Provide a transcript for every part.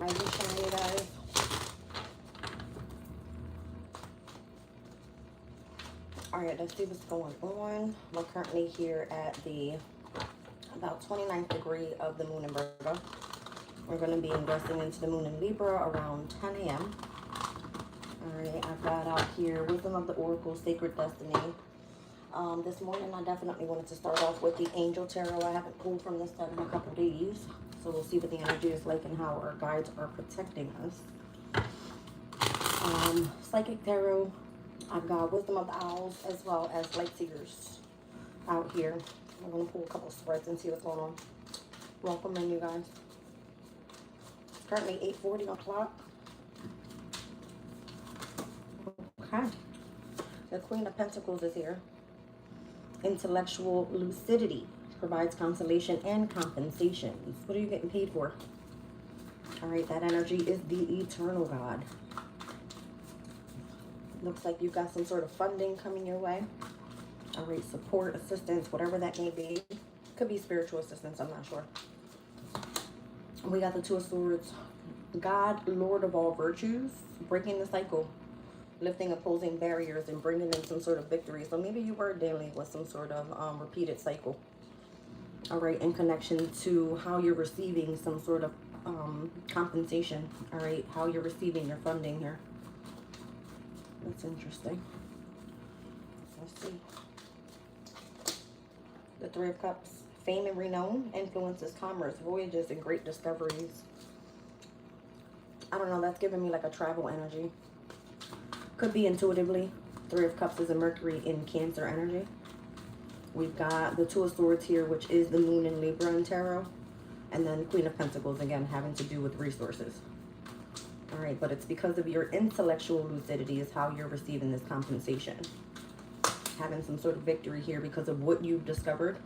Rise and shine, you guys. Alright, let's see what's going on. We're currently here at the about 29th degree of the moon in Virgo. We're going to be ingressing into the moon in Libra around 10 a.m. Alright, I've got out here Wisdom of the Oracle, Sacred Destiny. This morning I definitely wanted to start off with the Angel Tarot. I haven't pulled from this deck in a couple days. So we'll see what the energy is like and how our guides are protecting us. Psychic Tarot. I've got Wisdom of the Owls as well as Light Seers out here. I'm going to pull a couple spreads and see what's going on. Welcome in, you guys. It's currently 8:40 o'clock. Okay. The Queen of Pentacles is here. Intellectual lucidity provides consolation and compensations. What are you getting paid for? All right, that energy is the Eternal God. Looks like you've got some sort of funding coming your way. All right, support, assistance, whatever that may be. Could be spiritual assistance, I'm not sure. We got the Two of Swords. God, Lord of all virtues, breaking the cycle, lifting opposing barriers and bringing in some sort of victory. So maybe you were dealing with some sort of repeated cycle. All right, in connection to how you're receiving some sort of compensation. All right, how you're receiving your funding here. That's interesting. Let's see. The Three of Cups. Fame and renown influences commerce, voyages, and great discoveries. I don't know, that's giving me like a travel energy. Could be intuitively. Three of Cups is a Mercury in Cancer energy. We've got the Two of Swords here, which is the moon in Libra in tarot. And then Queen of Pentacles, again, having to do with resources. All right, but it's because of your intellectual lucidity is how you're receiving this compensation. Having some sort of victory here because of what you've discovered.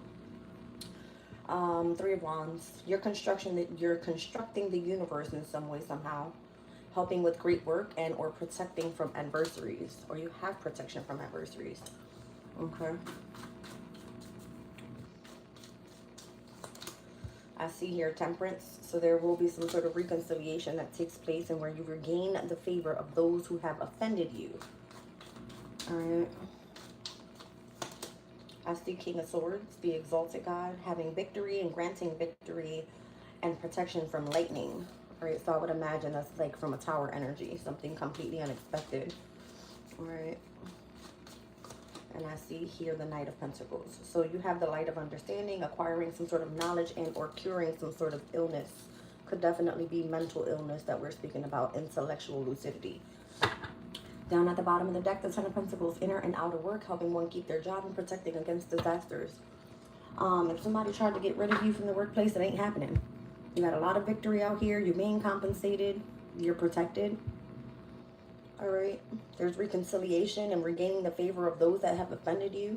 Three of Wands. You're constructing the universe in some way, somehow. Helping with great work and or protecting from adversaries. Or you have protection from adversaries. Okay. I see here Temperance. So there will be some sort of reconciliation that takes place and where you regain the favor of those who have offended you. All right. I see King of Swords, the exalted God, having victory and granting victory and protection from lightning. All right, so I would imagine that's like from a tower energy, something completely unexpected. All right. And I see here the Knight of Pentacles. So you have the light of understanding, acquiring some sort of knowledge and or curing some sort of illness. Could definitely be mental illness that we're speaking about, intellectual lucidity. Down at the bottom of the deck, the Ten of Pentacles, inner and outer work, helping one keep their job and protecting against disasters. If somebody tried to get rid of you from the workplace, it ain't happening. You got a lot of victory out here. You're being compensated. You're protected. All right. There's reconciliation and regaining the favor of those that have offended you.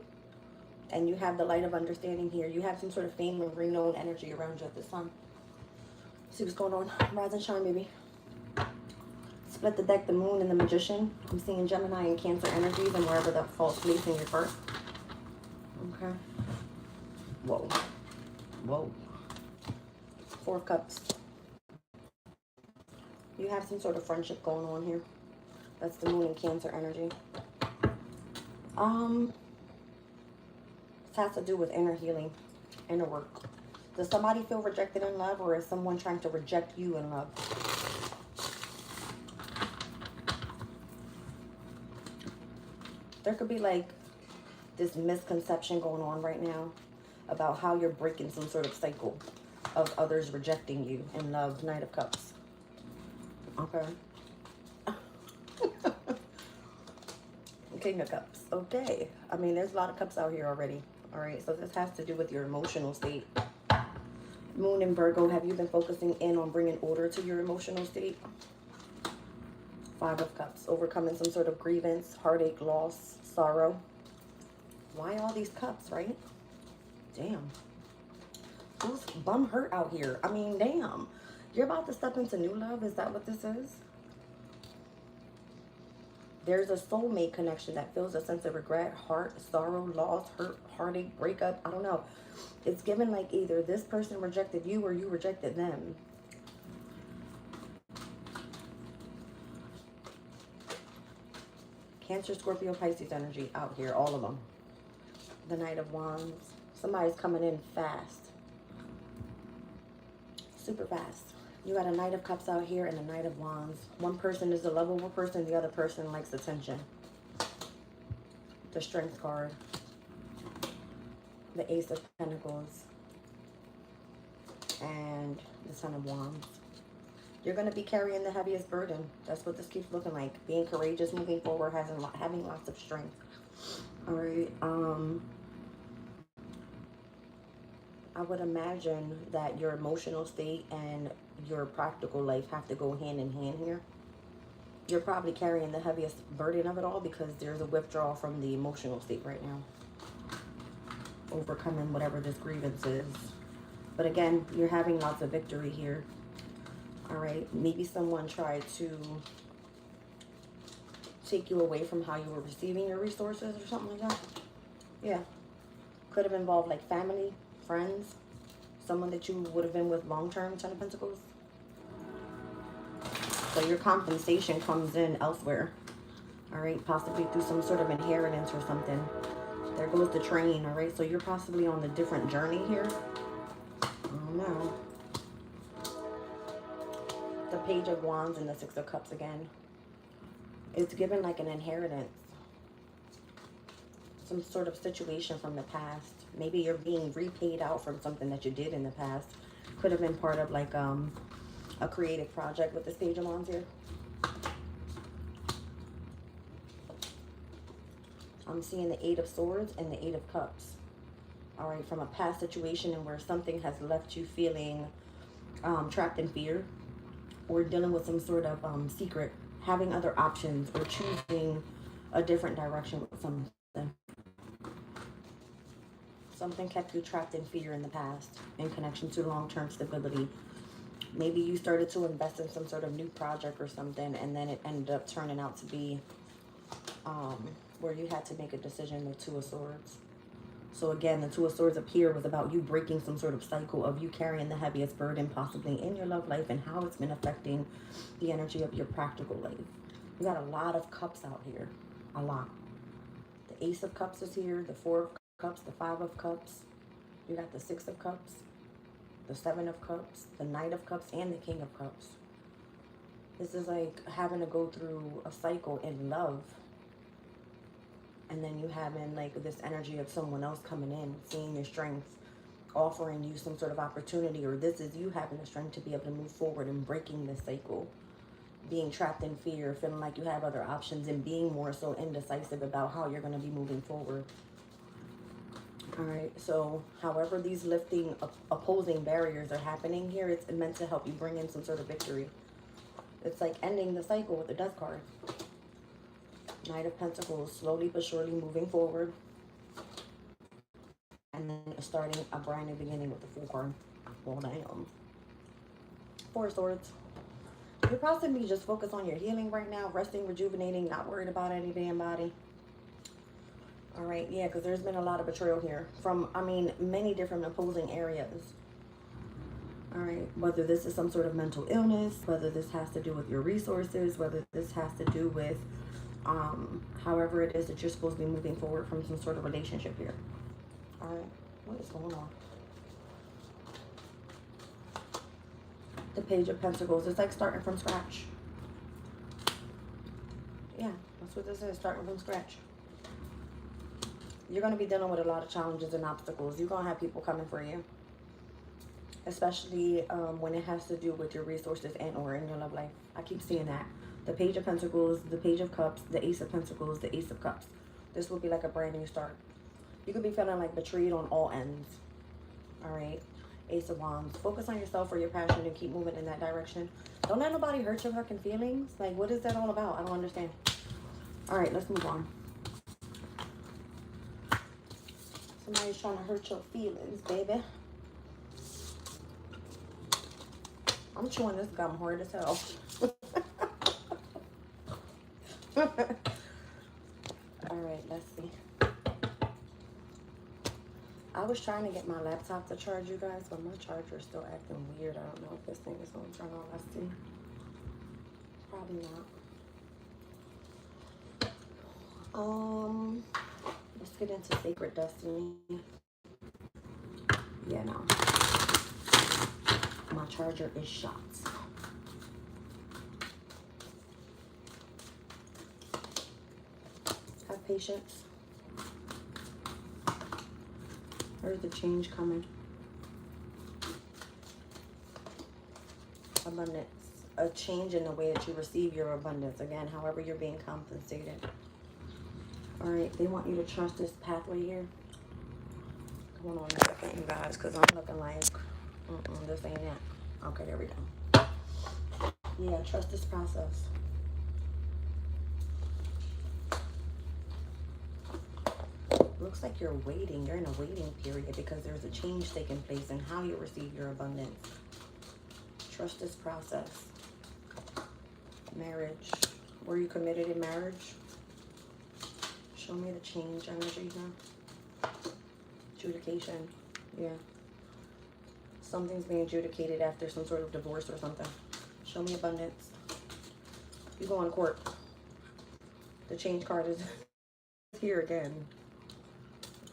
And you have the light of understanding here. You have some sort of fame and renown energy around you at this time. See what's going on. Rise and shine, baby. Split the deck, the Moon and the Magician. I'm seeing Gemini and Cancer energies and wherever that falls place in your chart. Okay. Whoa. Whoa. Four of Cups. You have some sort of friendship going on here. That's the Moon and Cancer energy. This has to do with inner healing, inner work. Does somebody feel rejected in love, or is someone trying to reject you in love? There could be like this misconception going on right now about how you're breaking some sort of cycle of others rejecting you in love. Knight of Cups. Okay. King of Cups. Okay. I mean, there's a lot of cups out here already. All right. So this has to do with your emotional state. Moon in Virgo. Have you been focusing in on bringing order to your emotional state? Five of Cups. Overcoming some sort of grievance, heartache, loss, sorrow. Why all these cups, right? Damn. Who's bum hurt out here? I mean, damn. You're about to step into new love? Is that what this is? There's a soulmate connection that feels a sense of regret, heart, sorrow, loss, hurt, heartache, breakup. I don't know. It's given like either this person rejected you or you rejected them. Cancer, Scorpio, Pisces energy out here, all of them. The Knight of Wands. Somebody's coming in fast. Super fast. You got a Knight of Cups out here and a Knight of Wands. One person is a lovable person. The other person likes attention. The Strength card. The Ace of Pentacles. And the Son of Wands. You're going to be carrying the heaviest burden. That's what this keeps looking like. Being courageous, moving forward, having lots of strength. All right. I would imagine that your emotional state and your practical life have to go hand in hand here. You're probably carrying the heaviest burden of it all because there's a withdrawal from the emotional state right now. Overcoming whatever this grievance is. But again, you're having lots of victory here. All right. Maybe someone tried to take you away from how you were receiving your resources or something like that. Yeah. Could have involved like family, friends, someone that you would have been with long-term, Ten of Pentacles. So your compensation comes in elsewhere. All right. Possibly through some sort of inheritance or something. There goes the train. All right. So you're possibly on a different journey here. I don't know. The Page of Wands and the Six of Cups again. It's given like an inheritance. Some sort of situation from the past. Maybe you're being repaid out from something that you did in the past. Could have been part of like a creative project with this Page of Wands here. I'm seeing the Eight of Swords and the Eight of Cups. All right, from a past situation and where something has left you feeling trapped in fear, or dealing with some sort of secret, having other options, or choosing a different direction with something. Something kept you trapped in fear in the past in connection to long-term stability. Maybe you started to invest in some sort of new project or something, and then it ended up turning out to be where you had to make a decision, the Two of Swords. So again, the Two of Swords up here was about you breaking some sort of cycle of you carrying the heaviest burden possibly in your love life and how it's been affecting the energy of your practical life. You got a lot of cups out here. A lot. The Ace of Cups is here. The Four of Cups. The Five of Cups. You got the Six of Cups. The Seven of Cups. The Knight of Cups. And the King of Cups. This is like having to go through a cycle in love. And then you having like this energy of someone else coming in, seeing your strength, offering you some sort of opportunity, or this is you having the strength to be able to move forward and breaking this cycle. Being trapped in fear, feeling like you have other options, and being more so indecisive about how you're going to be moving forward. All right, so however these lifting opposing barriers are happening here, it's meant to help you bring in some sort of victory. It's like ending the cycle with the Death card. Knight of Pentacles, slowly but surely moving forward. And then starting a brand new beginning with the Fool card. Well, damn. Four of Swords. You're possibly just focused on your healing right now. Resting, rejuvenating, not worried about any damn body. All right, yeah, because there's been a lot of betrayal here. From, I mean, many different opposing areas. All right, whether this is some sort of mental illness, whether this has to do with your resources, whether this has to do with however it is that you're supposed to be moving forward from some sort of relationship here. All right, what is going on? The Page of Pentacles. It's like starting from scratch. Yeah, that's what this is, starting from scratch. You're going to be dealing with a lot of challenges and obstacles. You're going to have people coming for you. Especially when it has to do with your resources and or in your love life. I keep seeing that. The Page of Pentacles, the Page of Cups, the Ace of Pentacles, the Ace of Cups. This will be like a brand new start. You could be feeling like betrayed on all ends. All right. Ace of Wands. Focus on yourself or your passion and keep moving in that direction. Don't let nobody hurt your fucking feelings. Like, what is that all about? I don't understand. All right, let's move on. Somebody's trying to hurt your feelings, baby. I'm chewing this gum hard as hell. Alright, let's see. I was trying to get my laptop to charge, you guys, but my charger is still acting weird. I don't know if this thing is going to turn on. Let's see. Probably not. Let's get into Sacred Destiny. Yeah, no. My charger is shot. Have patience. There's the change coming. Abundance. A change in the way that you receive your abundance. Again, however you're being compensated. All right, they want you to trust this pathway here. Come on a second, you guys, because I'm looking like, this ain't it. Okay, there we go. Yeah, trust this process. Looks like you're waiting. You're in a waiting period because there's a change taking place in how you receive your abundance. Trust this process. Marriage. Were you committed in marriage? Show me the change energy now. Adjudication. Yeah. Something's being adjudicated after some sort of divorce or something. Show me abundance. You go on court. The change card is here again.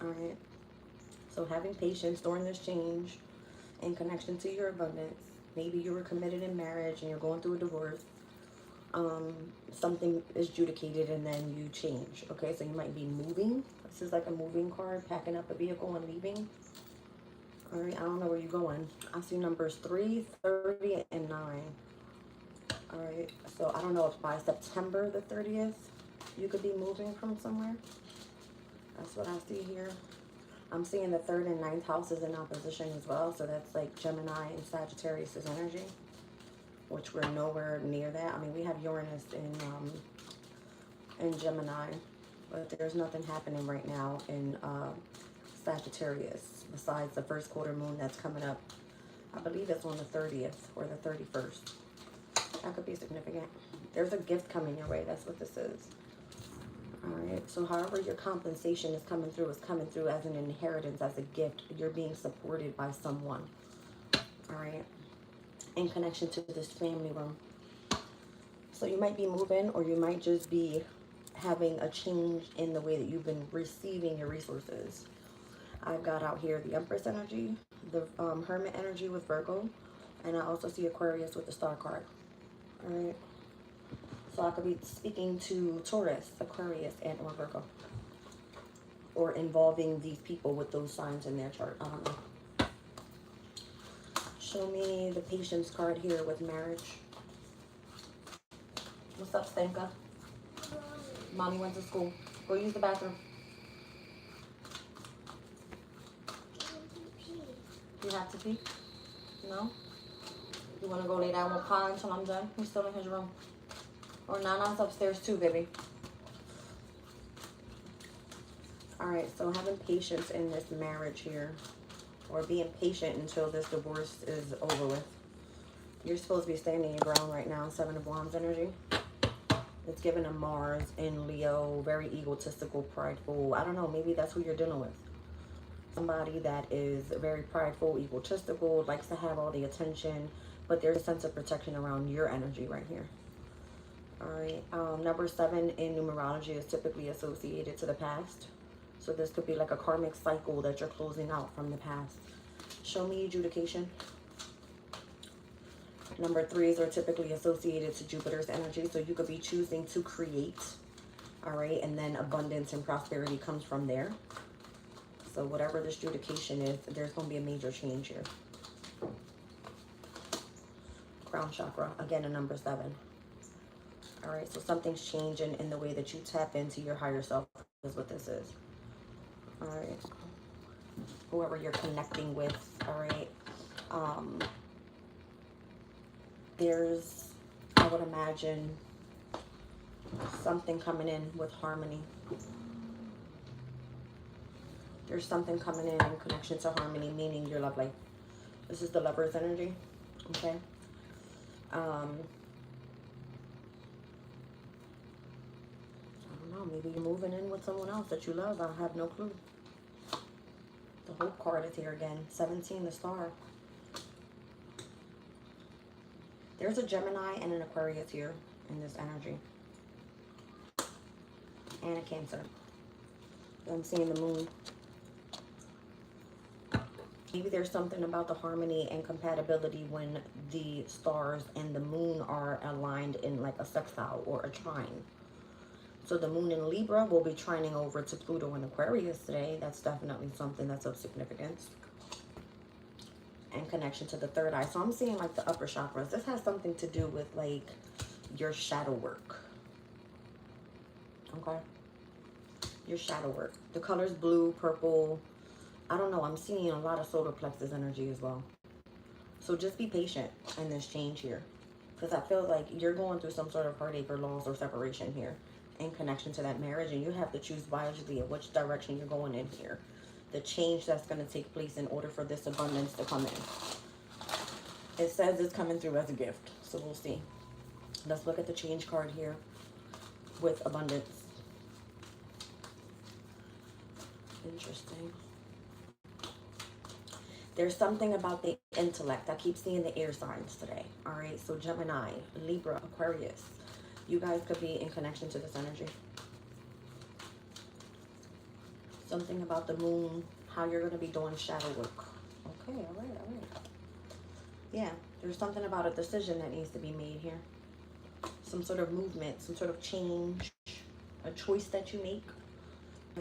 All right. So having patience during this change in connection to your abundance. Maybe you were committed in marriage and you're going through a divorce. Something is adjudicated and then you change. Okay, so you might be moving. This is like a moving card, packing up a vehicle and leaving. All right, I don't know where you're going. I see numbers 3, 30, and 9. All right, so I don't know if by September the 30th, you could be moving from somewhere. That's what I see here. I'm seeing the 3rd and 9th houses in opposition as well. So that's like Gemini and Sagittarius' energy, which we're nowhere near that. I mean, we have Uranus in Gemini, but there's nothing happening right now in Sagittarius besides the first quarter moon that's coming up. I believe it's on the 30th or the 31st. That could be significant. There's a gift coming your way. That's what this is. All right. So however your compensation is coming through as an inheritance, as a gift. You're being supported by someone. All right. In connection to this family room. So you might be moving, or you might just be having a change in the way that you've been receiving your resources. I've got out here the Empress energy, the Hermit energy with Virgo, and I also see Aquarius with the Star card. All right. So I could be speaking to Taurus, Aquarius, and or Virgo, or involving these people with those signs in their chart. I don't know. Show me the Patience card here with marriage. What's up, Stanka? Mommy went to school. Go use the bathroom. You have to pee? No? You want to go lay down with Pa until I'm done? He's still in his room. Or Nana's upstairs too, baby. Alright, so having patience in this marriage here. Or being patient until this divorce is over with. You're supposed to be standing your ground right now. 7 of Wands energy. It's given a Mars in Leo. Very egotistical, prideful. I don't know. Maybe that's who you're dealing with. Somebody that is very prideful, egotistical, likes to have all the attention. But there's a sense of protection around your energy right here. All right. Number 7 in numerology is typically associated to the past. So this could be like a karmic cycle that you're closing out from the past. Show me adjudication. Number 3s are typically associated to Jupiter's energy. So you could be choosing to create. All right. And then abundance and prosperity comes from there. So whatever this adjudication is, there's going to be a major change here. Crown chakra. Again, a number 7. All right. So something's changing in the way that you tap into your higher self is what this is. All right. Whoever you're connecting with. All right. There's, I would imagine, something coming in with harmony. There's something coming in connection to harmony, meaning your love life. This is the Lover's energy. Okay. I don't know. Maybe you're moving in with someone else that you love. I have no clue. The Hope card is here again. 17, the Star. There's a Gemini and an Aquarius here in this energy. and a Cancer. I'm seeing the moon. Maybe there's something about the harmony and compatibility when the stars and the moon are aligned in like a sextile or a trine. So the moon in Libra will be trining over to Pluto in Aquarius today. That's definitely something that's of significance. And connection to the third eye. So I'm seeing like the upper chakras. This has something to do with like your shadow work. Okay? Your shadow work. The colors blue, purple. I don't know. I'm seeing a lot of solar plexus energy as well. So just be patient in this change here. Because I feel like you're going through some sort of heartache or loss or separation here in connection to that marriage. And you have to choose wisely of which direction you're going in here. The change that's going to take place in order for this abundance to come in. It says it's coming through as a gift. So we'll see. Let's look at the change card here with abundance. Interesting. There's something about the intellect. I keep seeing the air signs today. All right. So Gemini, Libra, Aquarius. You guys could be in connection to this energy. Something about the moon, how you're going to be doing shadow work. Okay. All right. All right. Yeah. There's something about a decision that needs to be made here. Some sort of movement, some sort of change, a choice that you make.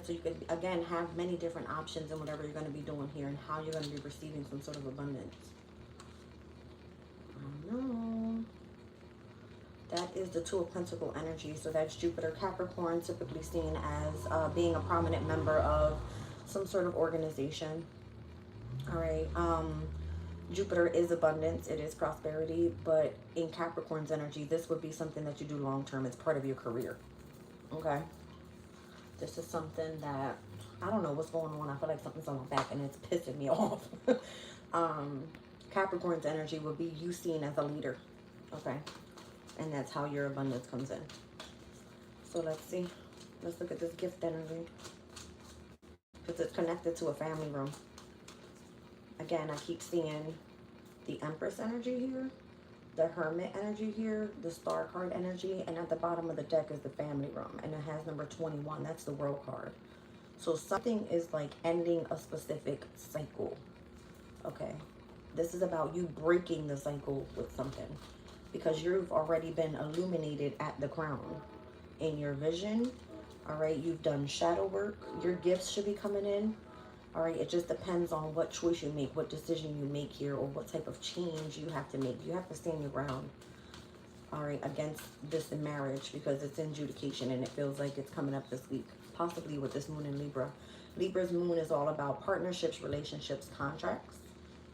So you can, again, have many different options in whatever you're going to be doing here and how you're going to be receiving some sort of abundance. I don't know. That is the Two of Pentacles energy. So that's Jupiter, Capricorn, typically seen as being a prominent member of some sort of organization. All right. Jupiter is abundance. It is prosperity. But in Capricorn's energy, this would be something that you do long term. It's part of your career. Okay. This is something that, I don't know what's going on. I feel like something's on my back and it's pissing me off. Capricorn's energy would be you seen as a leader. Okay. And that's how your abundance comes in. So let's see. Let's look at this gift energy. Because it's connected to a family room. Again, I keep seeing the Empress energy here. The Hermit energy here, the Star card energy, and at the bottom of the deck is the family room, and it has number 21. That's the World card. So something is like ending a specific cycle. Okay. This is about you breaking the cycle with something because you've already been illuminated at the crown in your vision. All right. You've done shadow work. Your gifts should be coming in. All right, it just depends on what choice you make, what decision you make here, or what type of change you have to make. You have to stand your ground, all right, against this in marriage because it's in adjudication and it feels like it's coming up this week, possibly with this moon in Libra. Libra's moon is all about partnerships, relationships, contracts,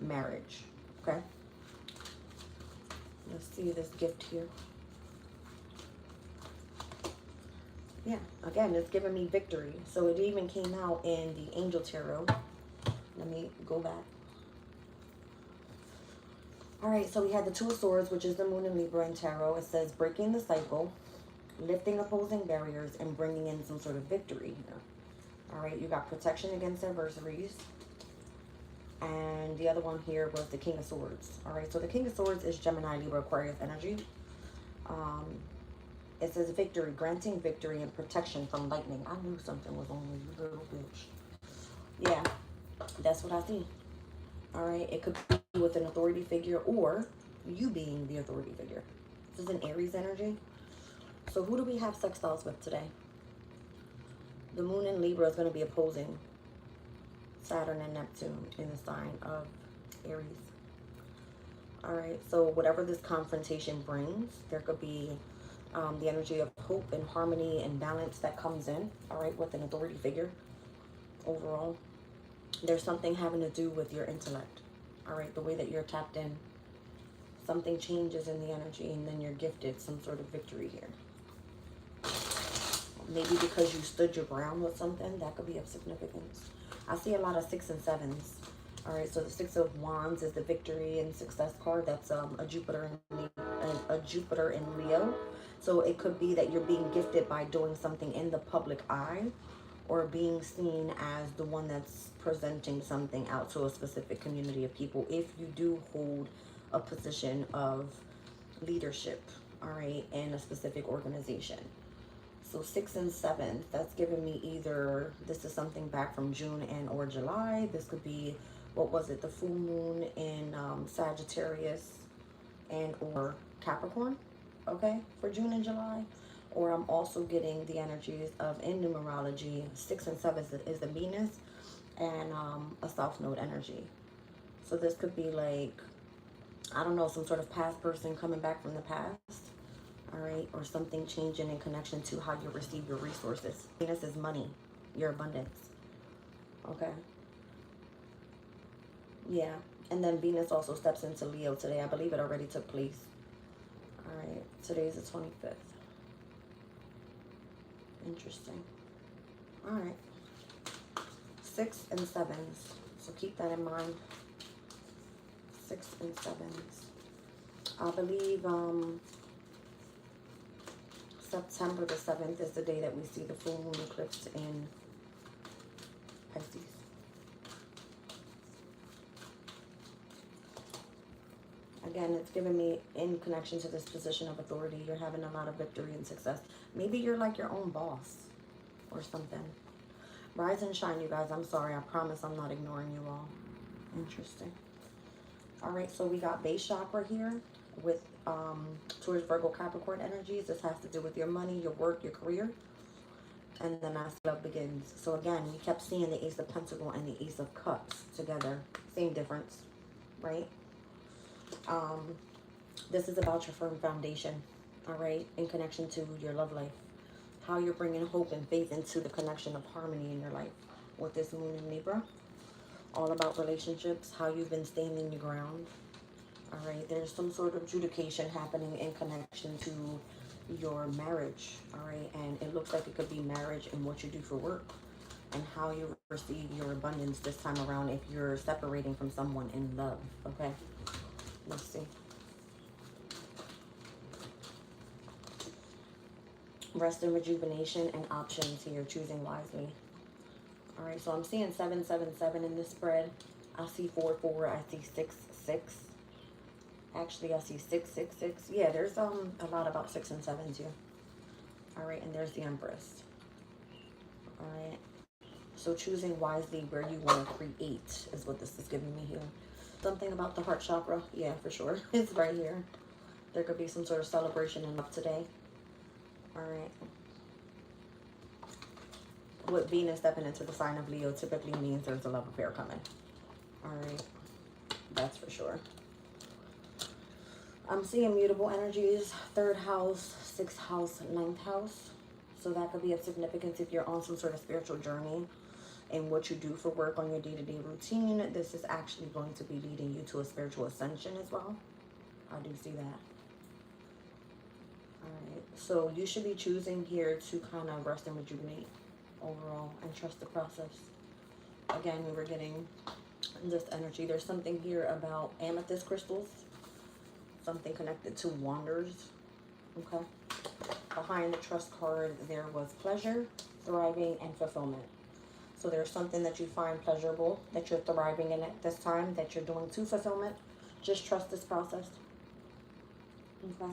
marriage, okay? Let's see this gift here. Yeah, again, it's giving me victory. So it even came out in the Angel Tarot. Let me go back. All right, so we had the Two of Swords, which is the moon in Libra in Tarot. It says breaking the cycle, lifting opposing barriers, and bringing in some sort of victory here. All right, you got protection against adversaries. And the other one here was the King of Swords. All right, so the King of Swords is Gemini, Libra, Aquarius energy. It says victory, granting victory and protection from lightning. I knew something was on you, little bitch. Yeah, that's what I see. All right, it could be with an authority figure or you being the authority figure. This is an Aries energy. So who do we have sextiles with today? The moon in Libra is going to be opposing Saturn and Neptune in the sign of Aries. All right, so whatever this confrontation brings, there could be the energy of hope and harmony and balance that comes in, all right, with an authority figure overall. There's something having to do with your intellect, all right, the way that you're tapped in. Something changes in the energy and then you're gifted some sort of victory here. Maybe because you stood your ground with something, that could be of significance. I see a lot of 6 and 7s. All right, so the 6 of Wands is the victory and success card. That's a Jupiter in Leo. So it could be that you're being gifted by doing something in the public eye or being seen as the one that's presenting something out to a specific community of people if you do hold a position of leadership, all right, in a specific organization. So 6 and 7, that's giving me either this is something back from June and or July. This could be, what was it, the full moon in Sagittarius and or Capricorn, okay, for June and July. Or I'm also getting the energies of, in numerology, 6 and 7 is the Venus and a South Node energy. So this could be like, I don't know, some sort of past person coming back from the past. All right, or something changing in connection to how you receive your resources. Venus is money, your abundance. Okay. Yeah, and then Venus also steps into Leo today. I believe it already took place. All right, today is the 25th. Interesting. All right, 6 and 7s. So keep that in mind. 6 and 7s. I believe September the 7th is the day that we see the full moon eclipse in Pisces. Again, it's giving me, in connection to this position of authority, you're having a lot of victory and success. Maybe you're like your own boss or something. Rise and shine, you guys. I'm sorry. I promise I'm not ignoring you all. Interesting. All right, so we got base chakra here with towards Virgo Capricorn energies. This has to do with your money, your work, your career. And then as love begins. So again, we kept seeing the Ace of Pentacles and the Ace of Cups together. Same difference, right? This is about your firm foundation, all right, in connection to your love life. How you're bringing hope and faith into the connection of harmony in your life with this moon in Libra. All about relationships, how you've been standing your ground. All right, there's some sort of adjudication happening in connection to your marriage. All right, and it looks like it could be marriage and what you do for work and how you receive your abundance this time around if you're separating from someone in love. Okay, let's see. Rest and rejuvenation and options here, choosing wisely. All right, so I'm seeing 777 in this spread. I see 44. I see 66. Actually, I see 666. Yeah, there's a lot about 6 and 7s here. All right, and there's the Empress. All right, so choosing wisely where you want to create is what this is giving me here. Something about the heart chakra. Yeah, for sure. It's right here. There could be some sort of celebration in love today. All right. With Venus stepping into the sign of Leo typically means there's a love affair coming. All right. That's for sure. I'm seeing mutable energies. 3rd house, 6th house, 9th house. So that could be of significance if you're on some sort of spiritual journey and what you do for work on your day-to-day routine. This is actually going to be leading you to a spiritual ascension as well. I do see that. Alright, so you should be choosing here to kind of rest and rejuvenate overall and trust the process. Again, we were getting this energy. There's something here about amethyst crystals, something connected to wanders. Okay, behind the trust card there was pleasure, thriving, and fulfillment. So there's something that you find pleasurable, that you're thriving in at this time, that you're doing to fulfillment. Just trust this process. Okay.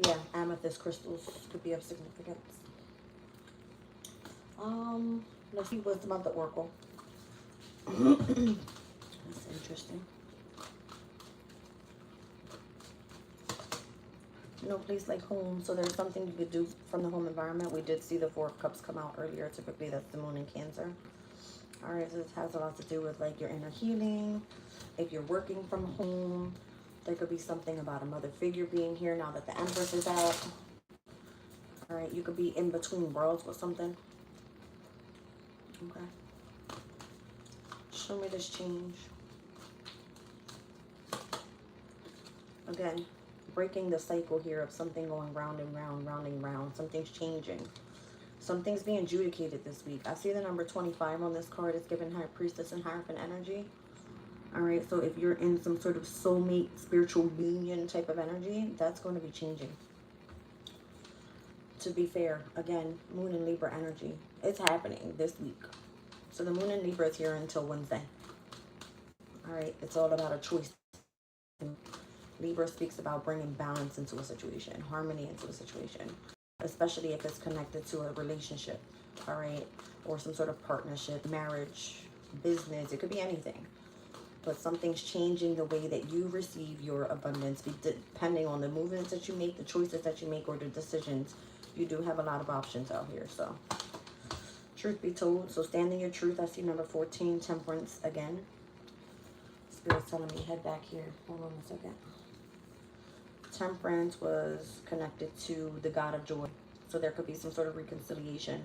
Yeah, amethyst crystals could be of significance. Let's see what's about the Oracle. That's interesting. No place like home. So there's something you could do from the home environment. We did see the 4 of Cups come out earlier. Typically, that's the moon in Cancer. All right, so this has a lot to do with like your inner healing. If you're working from home, there could be something about a mother figure being here now that the Empress is out. All right, you could be in between worlds with something. Okay. Show me this change. Again, breaking the cycle here of something going round and round, rounding round. Something's changing. Something's being adjudicated this week. I see the number 25 on this card. It's giving High Priestess and Hierophant energy. All right, so if you're in some sort of soulmate, spiritual union type of energy, that's going to be changing. To be fair, again, Moon and Libra energy. It's happening this week. So the Moon in Libra is here until Wednesday. All right, it's all about a choice. Libra speaks about bringing balance into a situation, harmony into a situation. especially if it's connected to a relationship, all right? Or some sort of partnership, marriage, business. It could be anything. But something's changing the way that you receive your abundance, depending on the movements that you make, the choices that you make, or the decisions. You do have a lot of options out here. So, truth be told, so stand in your truth. I see number 14, temperance again. Spirit's telling me head back here. Hold on a second. Temperance was connected to the God of joy. So there could be some sort of reconciliation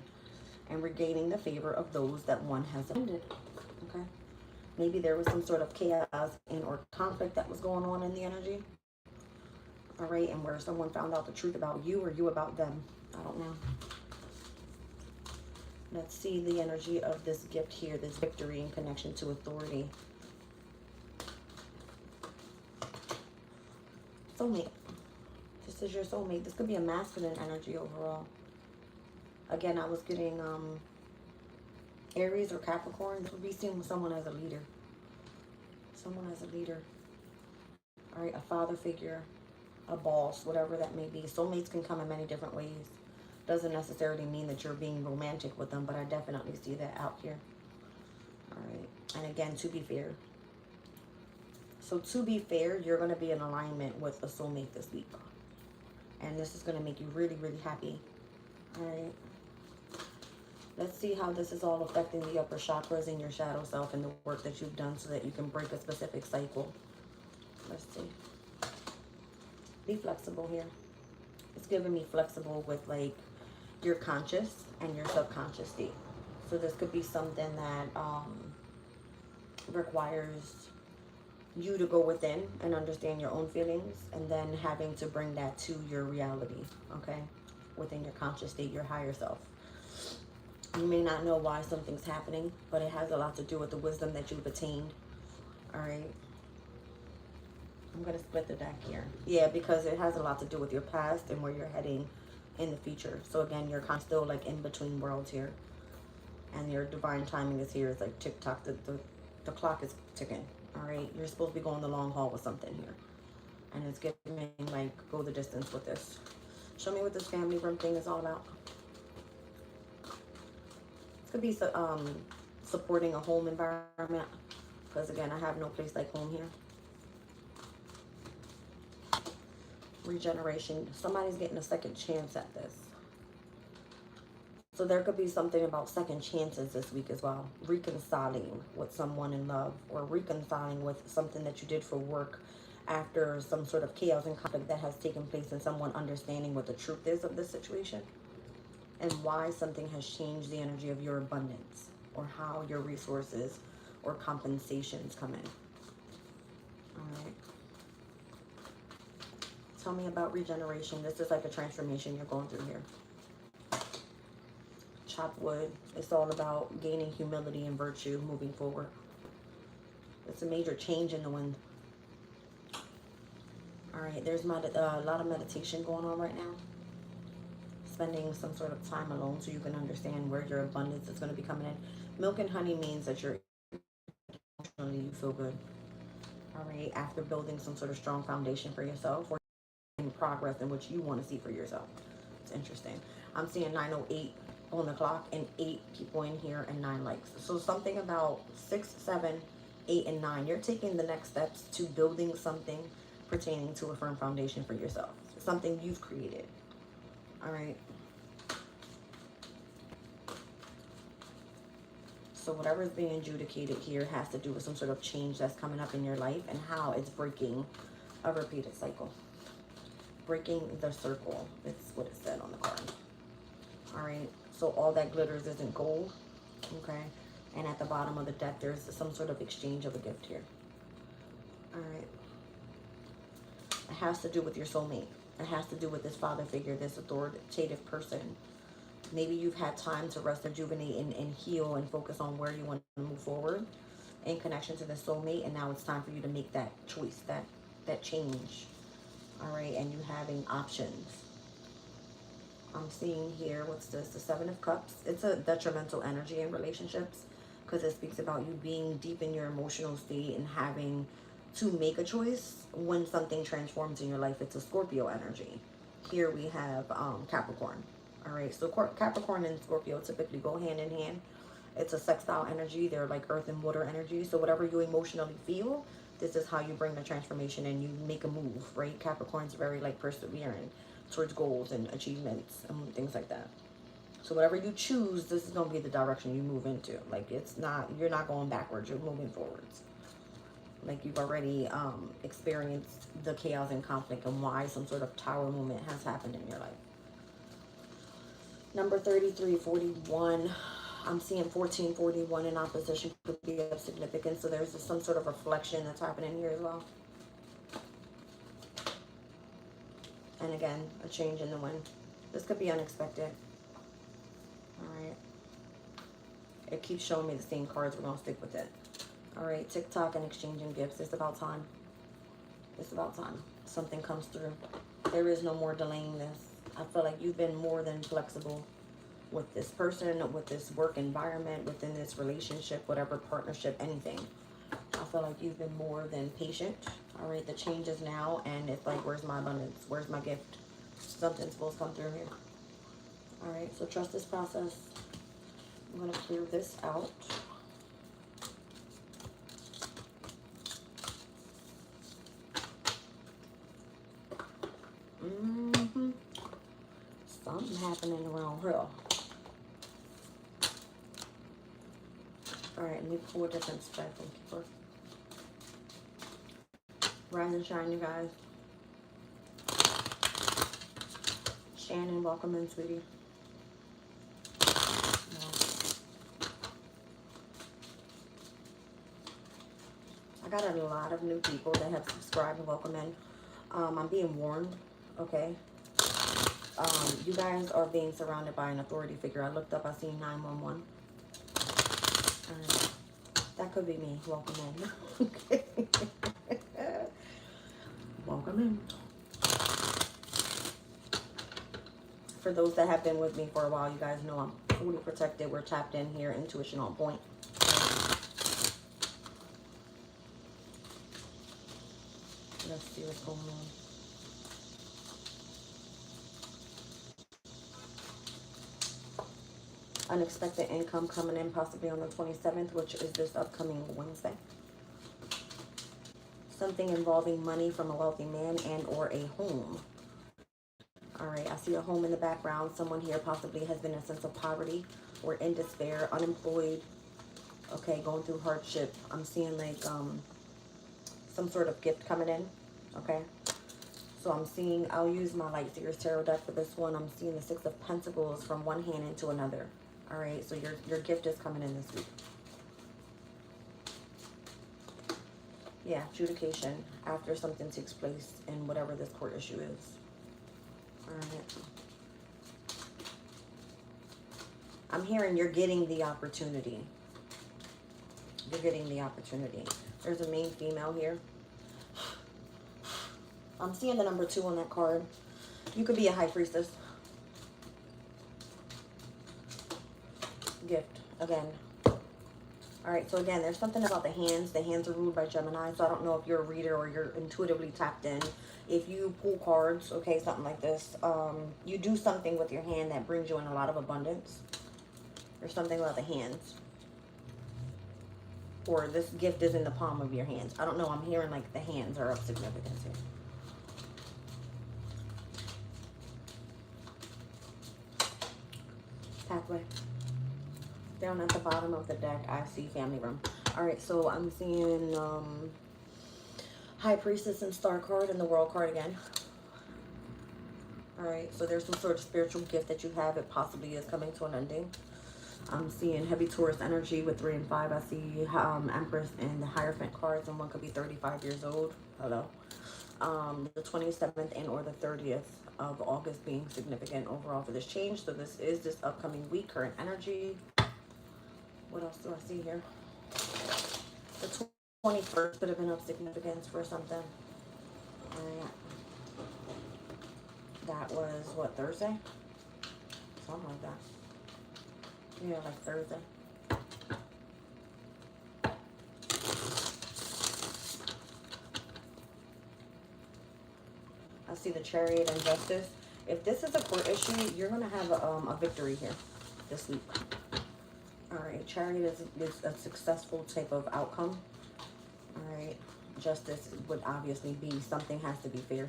and regaining the favor of those that one has offended. Okay. Maybe there was some sort of chaos and or conflict that was going on in the energy. All right. And where someone found out the truth about you or you about them. I don't know. Let's see the energy of this gift here, this victory in connection to authority. Soulmate. This is your soulmate. This could be a masculine energy overall. Again, I was getting Aries or Capricorn. This would be seen with someone as a leader. Someone as a leader. All right, a father figure, a boss, whatever that may be. Soulmates can come in many different ways. Doesn't necessarily mean that you're being romantic with them, but I definitely see that out here. All right, and again, to be fair. So to be fair, you're going to be in alignment with a soulmate this week. And this is going to make you really, really happy. All right. Let's see how this is all affecting the upper chakras in your shadow self and the work that you've done so that you can break a specific cycle. Let's see. Be flexible here. It's giving me flexible with like your conscious and your subconscious state. So this could be something that requires you to go within and understand your own feelings and then having to bring that to your reality, okay? Within your conscious state, your higher self. You may not know why something's happening, but it has a lot to do with the wisdom that you've attained. All right. I'm going to split the deck here. Yeah, because it has a lot to do with your past and where you're heading in the future. So again, you're kind of still like in between worlds here. And your divine timing is here. It's like tick-tock. The clock is ticking. All right. You're supposed to be going the long haul with something here. And it's giving like go the distance with this. Show me what this family room thing is all about. Could be supporting a home environment, because again, I have no place like home here. Regeneration. Somebody's getting a second chance at this. So there could be something about second chances this week as well. Reconciling with someone in love, or reconciling with something that you did for work after some sort of chaos and conflict that has taken place, and someone understanding what the truth is of this situation. And why something has changed the energy of your abundance, or how your resources or compensations come in. All right. Tell me about regeneration. This is like a transformation you're going through here. Chop wood. It's all about gaining humility and virtue moving forward. It's a major change in the wind. All right. There's a lot of meditation going on right now. Spending some sort of time alone so you can understand where your abundance is going to be coming in. Milk and honey means that you're emotionally, you feel good. All right, after building some sort of strong foundation for yourself, or in progress in which you want to see for yourself. It's interesting. I'm seeing 9:08 on the clock and 8 people in here and 9 likes. So something about 6, 7, 8, and 9. You're taking the next steps to building something pertaining to a firm foundation for yourself. Something you've created. All right. So whatever is being adjudicated here has to do with some sort of change that's coming up in your life and how it's breaking a repeated cycle. Breaking the circle. It's what it said on the card. All right. So all that glitters isn't gold. Okay. And at the bottom of the deck, there's some sort of exchange of a gift here. All right. It has to do with your soulmate. It has to do with this father figure, this authoritative person. Maybe you've had time to rest, rejuvenate, and heal and focus on where you want to move forward in connection to the soulmate. And now it's time for you to make that choice, that change. All right. And you having options. I'm seeing here, what's this? The 7 of Cups. It's a detrimental energy in relationships because it speaks about you being deep in your emotional state and having to make a choice when something transforms in your life. It's a Scorpio energy. Here we have Capricorn. All right, so Capricorn and Scorpio typically go hand in hand. It's a sextile energy. They're like earth and water energy. So whatever you emotionally feel, this is how you bring the transformation and you make a move, right? Capricorn's very like persevering towards goals and achievements and things like that. So whatever you choose, this is going to be the direction you move into. Like it's not, you're not going backwards, you're moving forwards. Like you've already experienced the chaos and conflict and why some sort of tower moment has happened in your life. Number 3341. I'm seeing 1441 in opposition could be of significance. So there's some sort of reflection that's happening here as well. And again, a change in the wind. This could be unexpected. All right. It keeps showing me the same cards. We're going to stick with it. All right. TikTok and exchanging gifts. It's about time. It's about time. Something comes through. There is no more delaying this. I feel like you've been more than flexible with this person, with this work environment, within this relationship, whatever partnership, anything. I feel like you've been more than patient. All right, the change is now, and it's like, where's my abundance? Where's my gift? Something's supposed to come through here. All right, so trust this process. I'm going to clear this out. Something happening around here. All right, let me pull a different spread. Thank you for rise and shine, you guys. Shannon, welcome in, sweetie. I got a lot of new people that have subscribed and welcome in. I'm being warned, okay? You guys are being surrounded by an authority figure. I looked up, I seen 911. That could be me. Welcome in. Okay. Welcome in. For those that have been with me for a while, you guys know I'm fully protected. We're tapped in here. Intuition on point. Let's see what's going on. Unexpected income coming in possibly on the 27th, which is this upcoming Wednesday. Something involving money from a wealthy man and or a home. All right, I see a home in the background. Someone here possibly has been in a sense of poverty or in despair, unemployed, okay, going through hardship. I'm seeing like some sort of gift coming in, okay? So I'm seeing, I'll use my Light Seers Tarot deck for this one. I'm seeing the Six of Pentacles from one hand into another. All right, so your gift is coming in this week. Yeah, adjudication after something takes place in whatever this court issue is. All right. I'm hearing you're getting the opportunity. You're getting the opportunity. There's a main female here. I'm seeing the number 2 on that card. You could be a high priestess. Gift again. All right, so again, there's something about the hands. The hands are ruled by Gemini, so I don't know if you're a reader or you're intuitively tapped in. If you pull cards, okay, something like this, you do something with your hand that brings you in a lot of abundance. There's something about the hands. Or this gift is in the palm of your hands. I don't know, I'm hearing like the hands are of significance here. Pathway. Down at the bottom of the deck, I see family room. All right, so I'm seeing High Priestess and Star card and the World card again. All right, so there's some sort of spiritual gift that you have. It possibly is coming to an ending. I'm seeing heavy Taurus energy with 3 and 5. I see Empress and the Hierophant cards, and one could be 35 years old. Hello. The 27th and or the 30th of August being significant overall for this change. So this is this upcoming week, current energy. What else do I see here? The 21st could have been of significance for something. That was, what, Thursday? Something like that. Yeah, like Thursday. I see the Chariot and Justice. If this is a court issue, you're going to have a victory here this week. All right, Chariot is a successful type of outcome. All right, Justice would obviously be something has to be fair.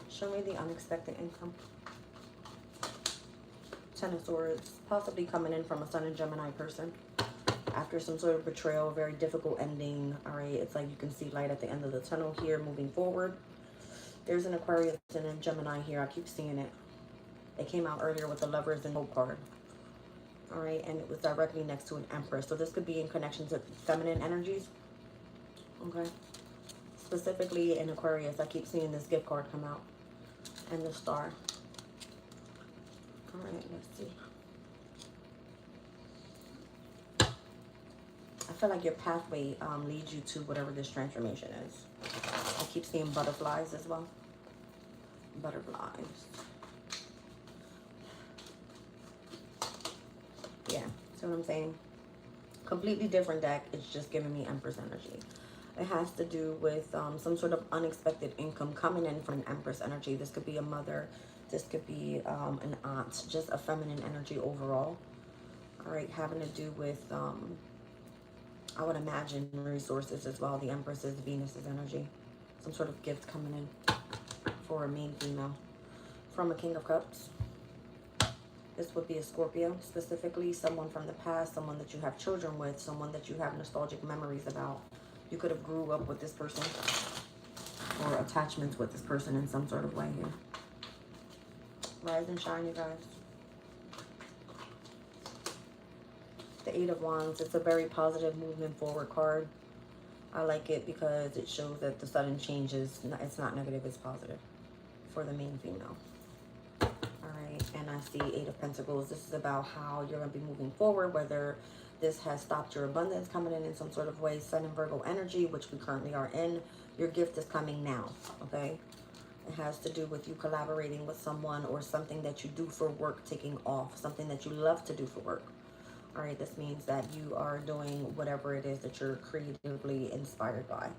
Show me the unexpected income. Ten of Swords, possibly coming in from a Sun and Gemini person. After some sort of betrayal, very difficult ending. All right, it's like you can see light at the end of the tunnel here moving forward. There's an Aquarius and a Gemini here. I keep seeing it. It came out earlier with the Lovers and Hope card. All right, and it was directly next to an Empress. So this could be in connection to feminine energies. Okay. Specifically in Aquarius, I keep seeing this gift card come out. And the Star. All right, let's see. I feel like your pathway leads you to whatever this transformation is. I keep seeing butterflies as well. Butterflies. Yeah, see what I'm saying? Completely different deck. It's just giving me Empress energy. It has to do with some sort of unexpected income coming in from an Empress energy. This could be a mother. This could be an aunt. Just a feminine energy overall. All right, having to do with, I would imagine, resources as well. The Empress is Venus's energy. Some sort of gift coming in for a main female. From a King of Cups. This would be a Scorpio, specifically someone from the past, someone that you have children with, someone that you have nostalgic memories about. You could have grew up with this person or attachments with this person in some sort of way here. Rise and shine, you guys. The Eight of Wands, it's a very positive movement forward card. I like it because it shows that the sudden changes, it's not negative, it's positive for the main female. Alright, and I see Eight of Pentacles. This is about how you're going to be moving forward, whether this has stopped your abundance coming in some sort of way. Sun and Virgo energy, which we currently are in. Your gift is coming now, okay? It has to do with you collaborating with someone or something that you do for work taking off, something that you love to do for work. All right, this means that you are doing whatever it is that you're creatively inspired by.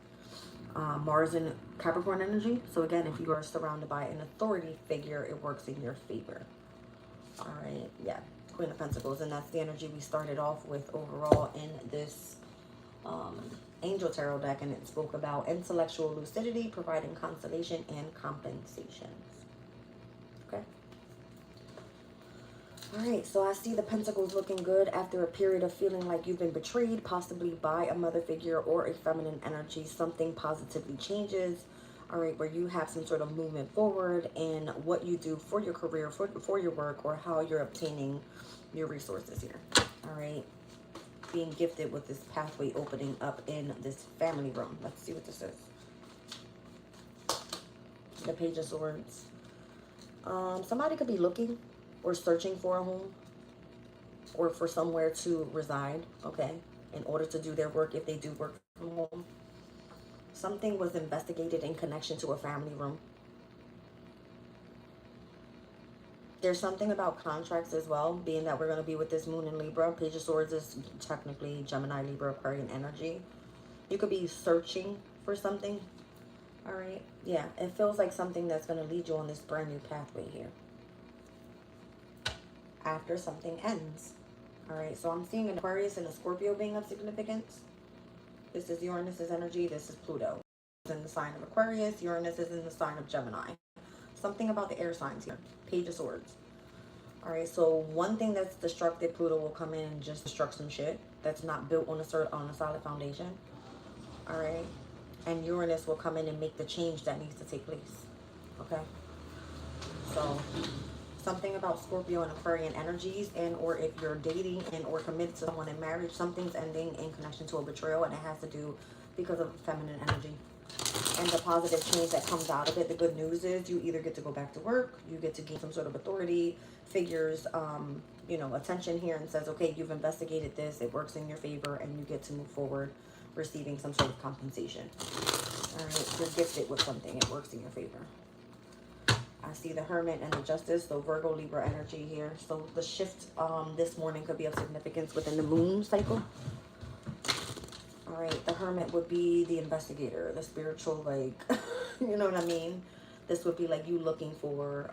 Mars in Capricorn energy. So again, if you are surrounded by an authority figure, it works in your favor. All right, yeah, Queen of Pentacles. And that's the energy we started off with overall in this Angel Tarot deck. And it spoke about intellectual lucidity, providing consolation and compensations. Okay. All right, so I see the Pentacles looking good after a period of feeling like you've been betrayed, possibly by a mother figure or a feminine energy. Something positively changes, all right, where you have some sort of movement forward in what you do for your career, for your work, or how you're obtaining your resources here, all right? Being gifted with this pathway opening up in this family room. Let's see what this is. The Page of Swords. Somebody could be looking or searching for a home or for somewhere to reside, okay, in order to do their work if they do work from home. Something was investigated in connection to a family room. There's something about contracts as well, being that we're going to be with this moon in Libra. Page of Swords is technically Gemini, Libra, Aquarian energy. You could be searching for something, all right? Yeah, it feels like something that's going to lead you on this brand new pathway here after something ends. All right, so I'm seeing an Aquarius and a Scorpio being of significance. This is Uranus's energy. This is Pluto. It's in the sign of Aquarius. Uranus is in the sign of Gemini. Something about the air signs here. Page of Swords. All right, so one thing that's destructive, Pluto will come in and just destruct some shit that's not built on a solid foundation. All right, and Uranus will come in and make the change that needs to take place. Okay, so something about Scorpio and Aquarian energies, and or if you're dating and or committed to someone in marriage, something's ending in connection to a betrayal, and it has to do because of feminine energy. And the positive change that comes out of it, the good news is you either get to go back to work, you get to gain some sort of authority, figures, you know, attention here and says, okay, you've investigated this, it works in your favor, and you get to move forward receiving some sort of compensation. All right, you're gifted with something, it works in your favor. I see the Hermit and the Justice, so Virgo, Libra energy here. So the shift this morning could be of significance within the moon cycle. All right, the Hermit would be the investigator, the spiritual, like, you know what I mean? This would be like you looking for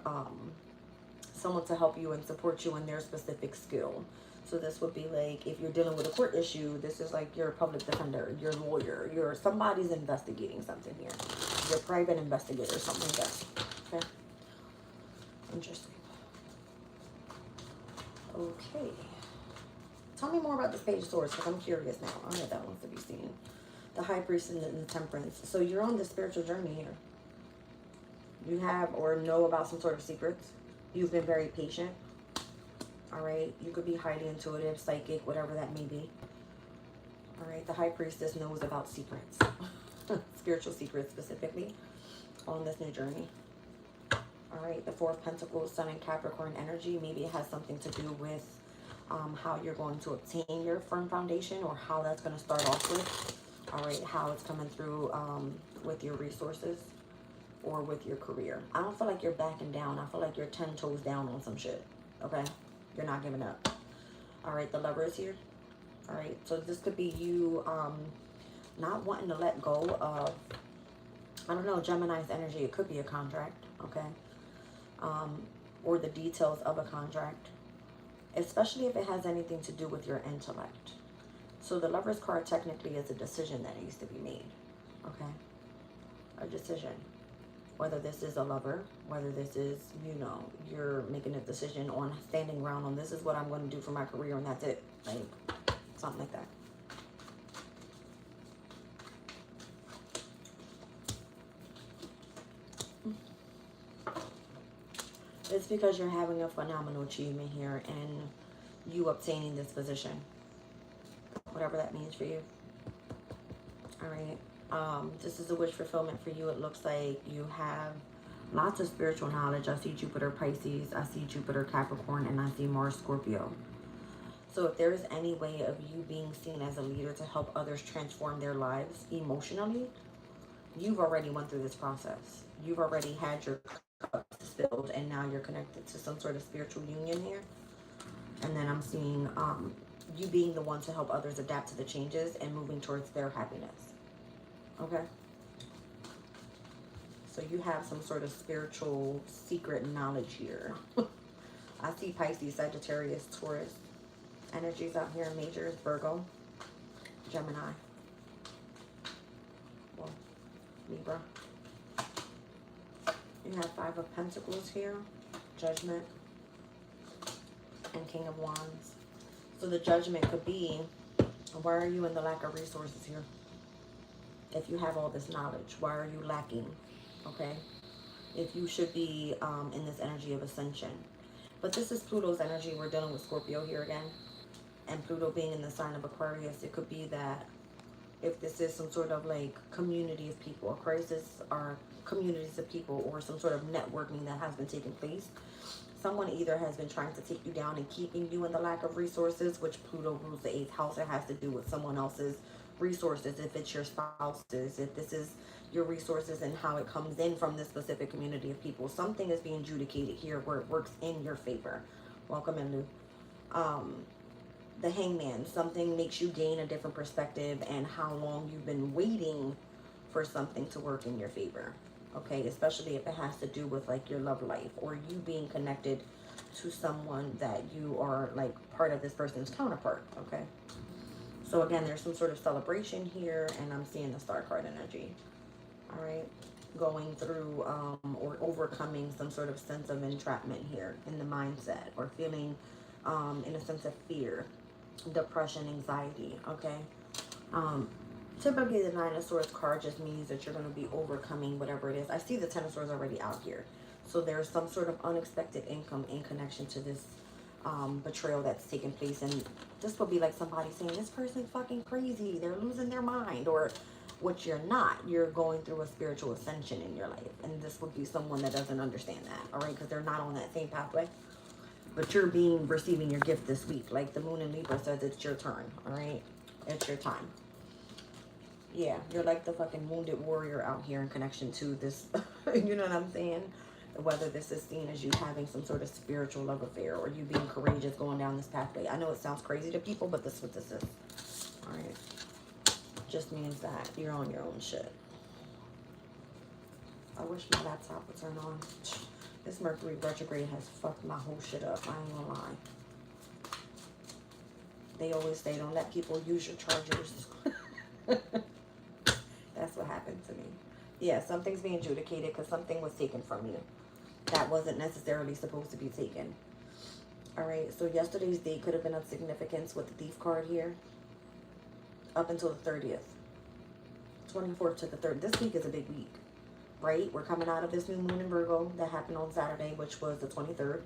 someone to help you and support you in their specific skill. So this would be like if you're dealing with a court issue, this is like your public defender, your lawyer, your somebody's investigating something here. Your private investigator, something like that. Okay. Interesting. Okay. Tell me more about this Page of Swords because I'm curious now. I know that wants to be seen. The High Priest and the Temperance. So you're on the spiritual journey here. You have or know about some sort of secrets. You've been very patient. All right. You could be highly intuitive, psychic, whatever that may be. All right. The High Priestess knows about secrets. Spiritual secrets specifically on this new journey. All right. The Four of Pentacles, Sun and Capricorn energy. Maybe it has something to do with how you're going to obtain your firm foundation or how that's going to start off with. All right. How it's coming through with your resources or with your career. I don't feel like you're backing down. I feel like you're 10 toes down on some shit. Okay. You're not giving up. All right. The Lover is here. All right. So this could be you not wanting to let go of, I don't know, Gemini's energy. It could be a contract. Okay. Or the details of a contract, especially if it has anything to do with your intellect. So the Lover's card technically is a decision that needs to be made. Okay. A decision. Whether this is a lover, whether this is, you know, you're making a decision on standing ground on this is what I'm going to do for my career and that's it. Like, something like that. It's because you're having a phenomenal achievement here and you obtaining this position. Whatever that means for you. All right. This is a wish fulfillment for you. It looks like you have lots of spiritual knowledge. I see Jupiter Pisces, I see Jupiter Capricorn, and I see Mars Scorpio. So if there is any way of you being seen as a leader to help others transform their lives emotionally, you've already went through this process. You've already had your cups filled and now you're connected to some sort of spiritual union here. And then I'm seeing you being the one to help others adapt to the changes and moving towards their happiness. Okay. So you have some sort of spiritual secret knowledge here. I see Pisces, Sagittarius, Taurus energies out here. Majors, Virgo, Gemini, well, Libra. You have Five of Pentacles here, Judgment, and King of Wands. So the Judgment could be, why are you in the lack of resources here? If you have all this knowledge, why are you lacking? Okay. If you should be in this energy of ascension. But this is Pluto's energy. We're dealing with Scorpio here again. And Pluto being in the sign of Aquarius, it could be that if this is some sort of like community of people, Aquarius are communities of people or some sort of networking that has been taking place. Someone either has been trying to take you down and keeping you in the lack of resources, which Pluto rules the 8th house. It has to do with someone else's resources, if it's your spouse's, if this is your resources and how it comes in from this specific community of people. Something is being adjudicated here where it works in your favor. Welcome in, Lou. The Hangman, something makes you gain a different perspective and how long you've been waiting for something to work in your favor. Okay, especially if it has to do with like your love life or you being connected to someone that you are like part of this person's counterpart. Okay. So again, there's some sort of celebration here, and I'm seeing the Star card energy. All right. Going through or overcoming some sort of sense of entrapment here in the mindset or feeling in a sense of fear, depression, anxiety. Okay. Typically, the Nine of Swords card just means that you're going to be overcoming whatever it is. I see the Ten of Swords already out here. So there's some sort of unexpected income in connection to this betrayal that's taking place, and this will be like somebody saying this person's fucking crazy, they're losing their mind, or what you're not, you're going through a spiritual ascension in your life, and this would be someone that doesn't understand that. All right, because they're not on that same pathway, but you're receiving your gift this week. Like the Moon in Libra says, it's your turn. All right, it's your time. Yeah, you're like the fucking wounded warrior out here in connection to this. You know what I'm saying? Whether this is seen as you having some sort of spiritual love affair or you being courageous going down this pathway. I know it sounds crazy to people, but this is what this is. All right. Just means that you're on your own shit. I wish my laptop would turn on. This Mercury retrograde has fucked my whole shit up. I ain't gonna lie. They always say don't let people use your chargers. That's what happened to me. Yeah, something's being adjudicated because something was taken from you that wasn't necessarily supposed to be taken. All right, so yesterday's date could have been of significance with the thief card here. Up until the 30th. 24th to the 3rd. This week is a big week, right? We're coming out of this new moon in Virgo that happened on Saturday, which was the 23rd.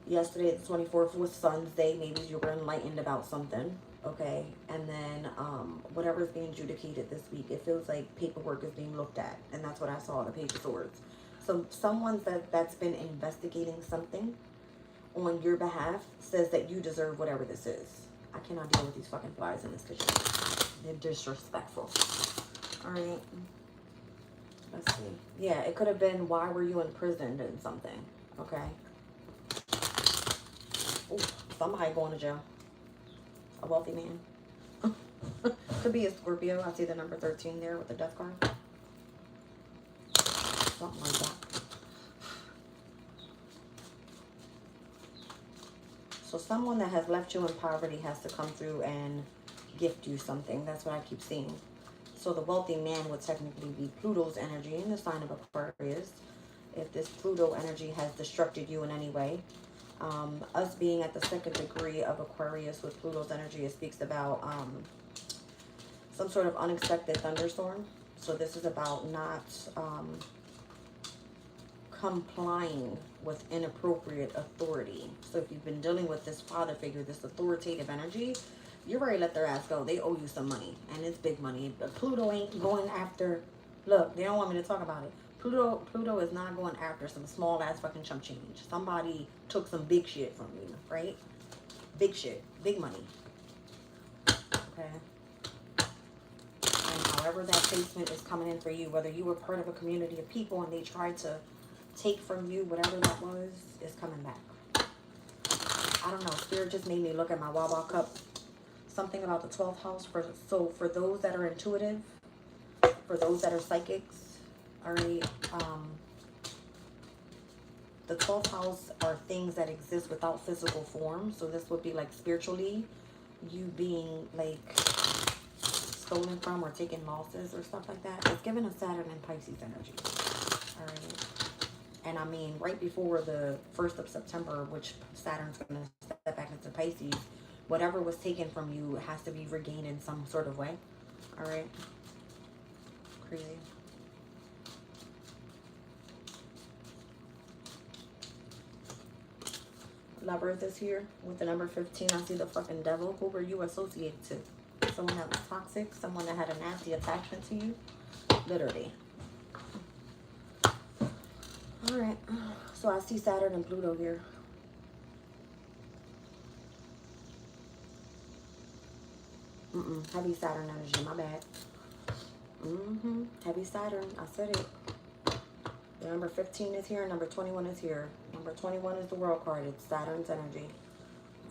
Yesterday, the 24th, was Sun's Day. Maybe you were enlightened about something, okay? And then whatever's being adjudicated this week, it feels like paperwork is being looked at. And that's what I saw, the Page of Swords. So someone that's been investigating something on your behalf says that you deserve whatever this is. I cannot deal with these fucking flies in this kitchen. They're disrespectful. All right. Let's see. Yeah, it could have been, why were you imprisoned in something? Okay. Oh, somebody going to jail. A wealthy man. Could be a Scorpio. I see the number 13 there with the death card. Something like that. So someone that has left you in poverty has to come through and gift you something. That's what I keep seeing. So the wealthy man would technically be Pluto's energy in the sign of Aquarius. If this Pluto energy has destructed you in any way. Us being at the 2nd degree of Aquarius with Pluto's energy, it speaks about some sort of unexpected thunderstorm. So this is about not complying with inappropriate authority. So if you've been dealing with this father figure, this authoritative energy, you already let their ass go. They owe you some money, and it's big money. But Pluto ain't going after, look, they don't want me to talk about it. Pluto is not going after some small ass fucking chump change. Somebody took some big shit from you, right? Big shit, big money. Okay. And however that placement is coming in for you, whether you were part of a community of people and they tried to take from you, whatever that was, is coming back. I don't know. Spirit just made me look at my Wawa cup. Something about the 12th house. For those that are intuitive, for those that are psychics, all right, the 12th house are things that exist without physical form. So this would be like spiritually, you being like stolen from or taking losses or stuff like that. It's given a Saturn and Pisces energy. All right. And I mean, right before the 1st of September, which Saturn's going to step back into Pisces, whatever was taken from you has to be regained in some sort of way. All right. Crazy. Lovers is here with the number 15. I see the fucking devil. Who were you associated to? Someone that was toxic? Someone that had a nasty attachment to you? Literally. All right. So I see Saturn and Pluto here. Heavy Saturn energy. My bad. Heavy Saturn. I said it. The number 15 is here. Number 21 is here. Number 21 is the world card. It's Saturn's energy.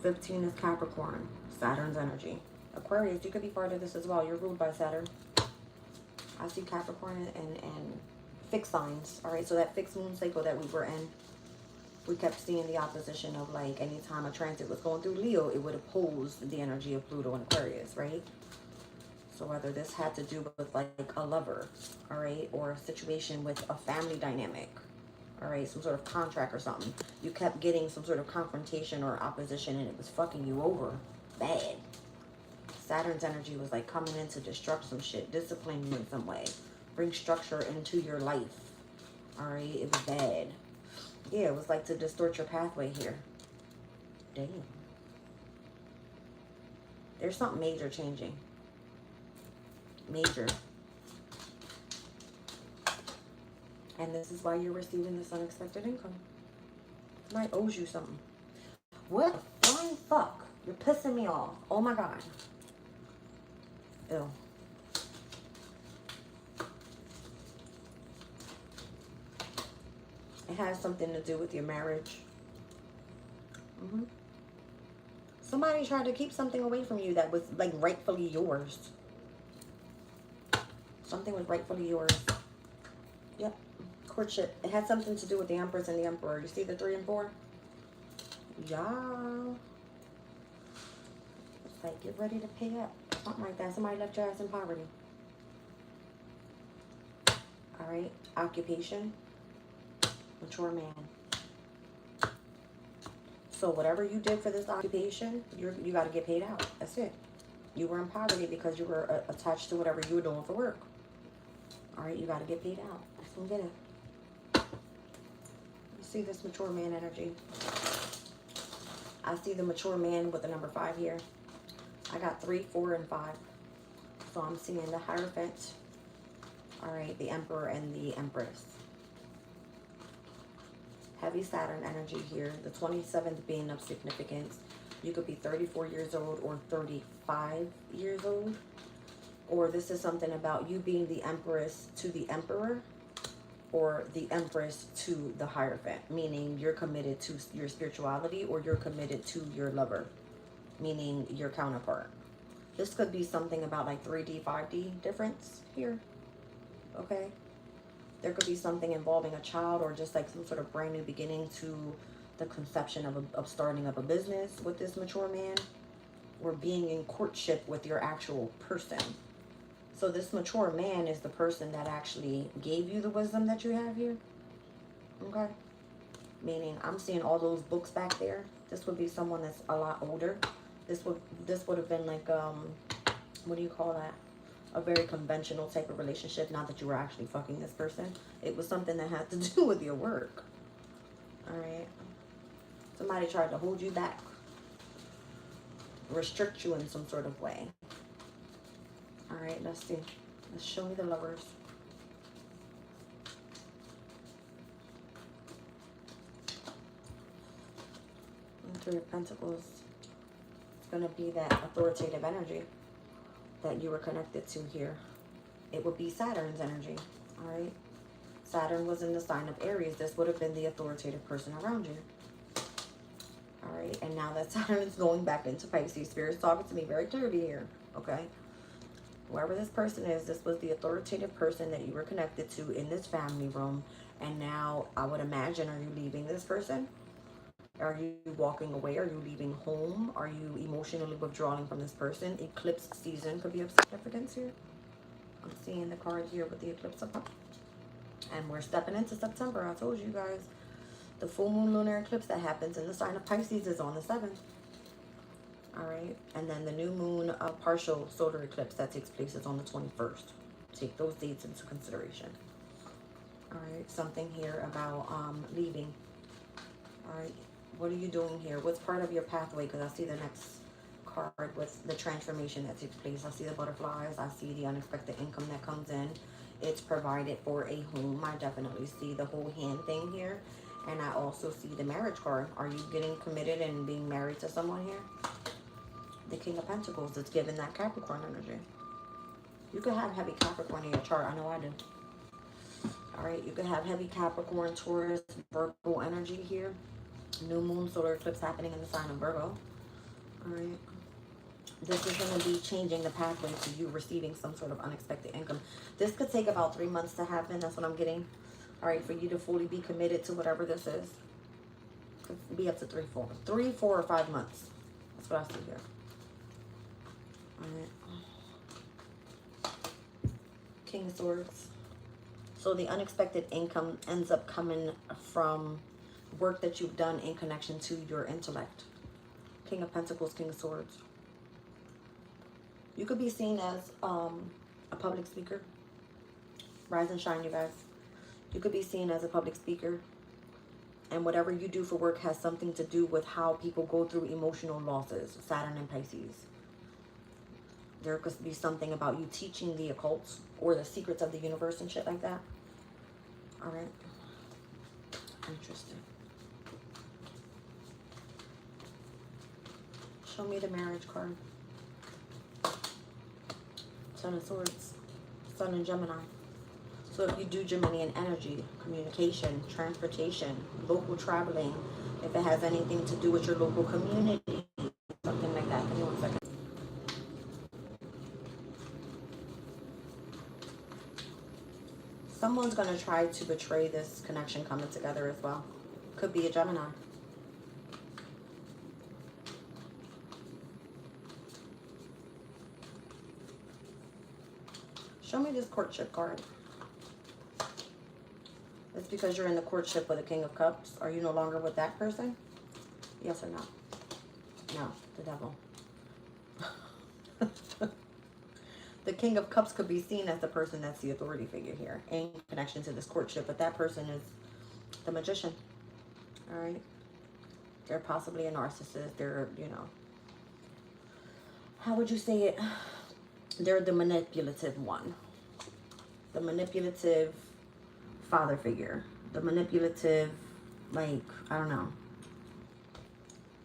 15 is Capricorn. Saturn's energy. Aquarius, you could be part of this as well. You're ruled by Saturn. I see Capricorn and fixed signs. All right, so that fixed moon cycle that we were in, we kept seeing the opposition of like anytime a transit was going through Leo, it would oppose the energy of Pluto and Aquarius, right? So whether this had to do with like a lover, all right, or a situation with a family dynamic, all right, some sort of contract or something, you kept getting some sort of confrontation or opposition and it was fucking you over bad. Saturn's energy was like coming in to destruct some shit, discipline you in some way, bring structure into your life, all right? It was bad. Yeah, it was like to distort your pathway here. Damn. There's something major changing. Major. And this is why you're receiving this unexpected income. Somebody owes you something. What the flying fuck? You're pissing me off. Oh my God. Ew. It has something to do with your marriage. Somebody tried to keep something away from you that was like rightfully yours. Something was rightfully yours. Yep. Courtship. It had something to do with the Empress and the Emperor. You see the 3 and 4? Y'all. It's like, get ready to pay up. Something like that. Somebody left your ass in poverty. Alright. Occupation. Mature man. So whatever you did for this occupation, you got to get paid out. That's it. You were in poverty because you were attached to whatever you were doing for work. All right, you got to get paid out. That's gonna get it. You see this mature man energy. I see the mature man with the number 5 here. I got 3, 4, and 5. So I'm seeing the Hierophant. All right, the Emperor and the Empress. Heavy Saturn energy here. The 27th being of significance. You could be 34 years old or 35 years old. Or this is something about you being the Empress to the Emperor, or the Empress to the Hierophant, meaning you're committed to your spirituality, or you're committed to your lover, meaning your counterpart. This could be something about like 3D, 5D difference here, okay? There could be something involving a child, or just like some sort of brand new beginning to the conception of starting up a business with this mature man, or being in courtship with your actual person. So this mature man is the person that actually gave you the wisdom that you have here. Okay? Meaning I'm seeing all those books back there. This would be someone that's a lot older. This would have been like what do you call that? A very conventional type of relationship. Not that you were actually fucking this person. It was something that had to do with your work. Alright. Somebody tried to hold you back. Restrict you in some sort of way. Alright, let's see. Let's show me the Lovers. And 3 of Pentacles. It's going to be that authoritative energy that you were connected to here. It would be Saturn's energy. Alright. Saturn was in the sign of Aries. This would have been the authoritative person around you. Alright. And now that Saturn is going back into Pisces. Spirit's talking to me very clearly here. Okay. Whoever this person is, this was the authoritative person that you were connected to in this family room. And now, I would imagine, are you leaving this person? Are you walking away? Are you leaving home? Are you emotionally withdrawing from this person? Eclipse season could be of significance here. I'm seeing the card here with the eclipse up. And we're stepping into September. I told you guys. The full moon lunar eclipse that happens in the sign of Pisces is on the 7th. Alright, and then the new moon partial solar eclipse that takes place is on the 21st. Take those dates into consideration. Alright, something here about leaving. Alright, what are you doing here? What's part of your pathway? Because I see the next card with the transformation that takes place. I see the butterflies. I see the unexpected income that comes in. It's provided for a home. I definitely see the whole hand thing here. And I also see the marriage card. Are you getting committed and being married to someone here? The King of Pentacles is giving that Capricorn energy. You could have heavy Capricorn in your chart. I know I do. Alright, you could have heavy Capricorn, Taurus, Virgo energy here. New moon solar eclipse happening in the sign of Virgo. Alright. This is going to be changing the pathway to you receiving some sort of unexpected income. This could take about 3 months to happen. That's what I'm getting. Alright, for you to fully be committed to whatever this is. Could be up to 3, 4 or 5 months. That's what I see here. King of Swords. So the unexpected income ends up coming from work that you've done in connection to your intellect. King of Pentacles, King of Swords. You could be seen as a public speaker. Rise and shine, you guys. You could be seen as a public speaker. And whatever you do for work has something to do with how people go through emotional losses. Saturn and Pisces. There could be something about you teaching the occult or the secrets of the universe and shit like that. Alright. Interesting. Show me the marriage card. Ten of Swords. Sun and Gemini. So if you do Geminian energy, communication, transportation, local traveling, if it has anything to do with your local community, something like that. Give me 1 second. Someone's going to try to betray this connection coming together as well. Could be a Gemini. Show me this courtship card. It's because you're in the courtship with the King of Cups. Are you no longer with that person? Yes or no? No, the devil. The King of Cups could be seen as the person that's the authority figure here in connection to this courtship, but that person is the Magician. All right? They're possibly a narcissist. They're, you know, how would you say it? They're the manipulative one. The manipulative father figure. The manipulative, like, I don't know.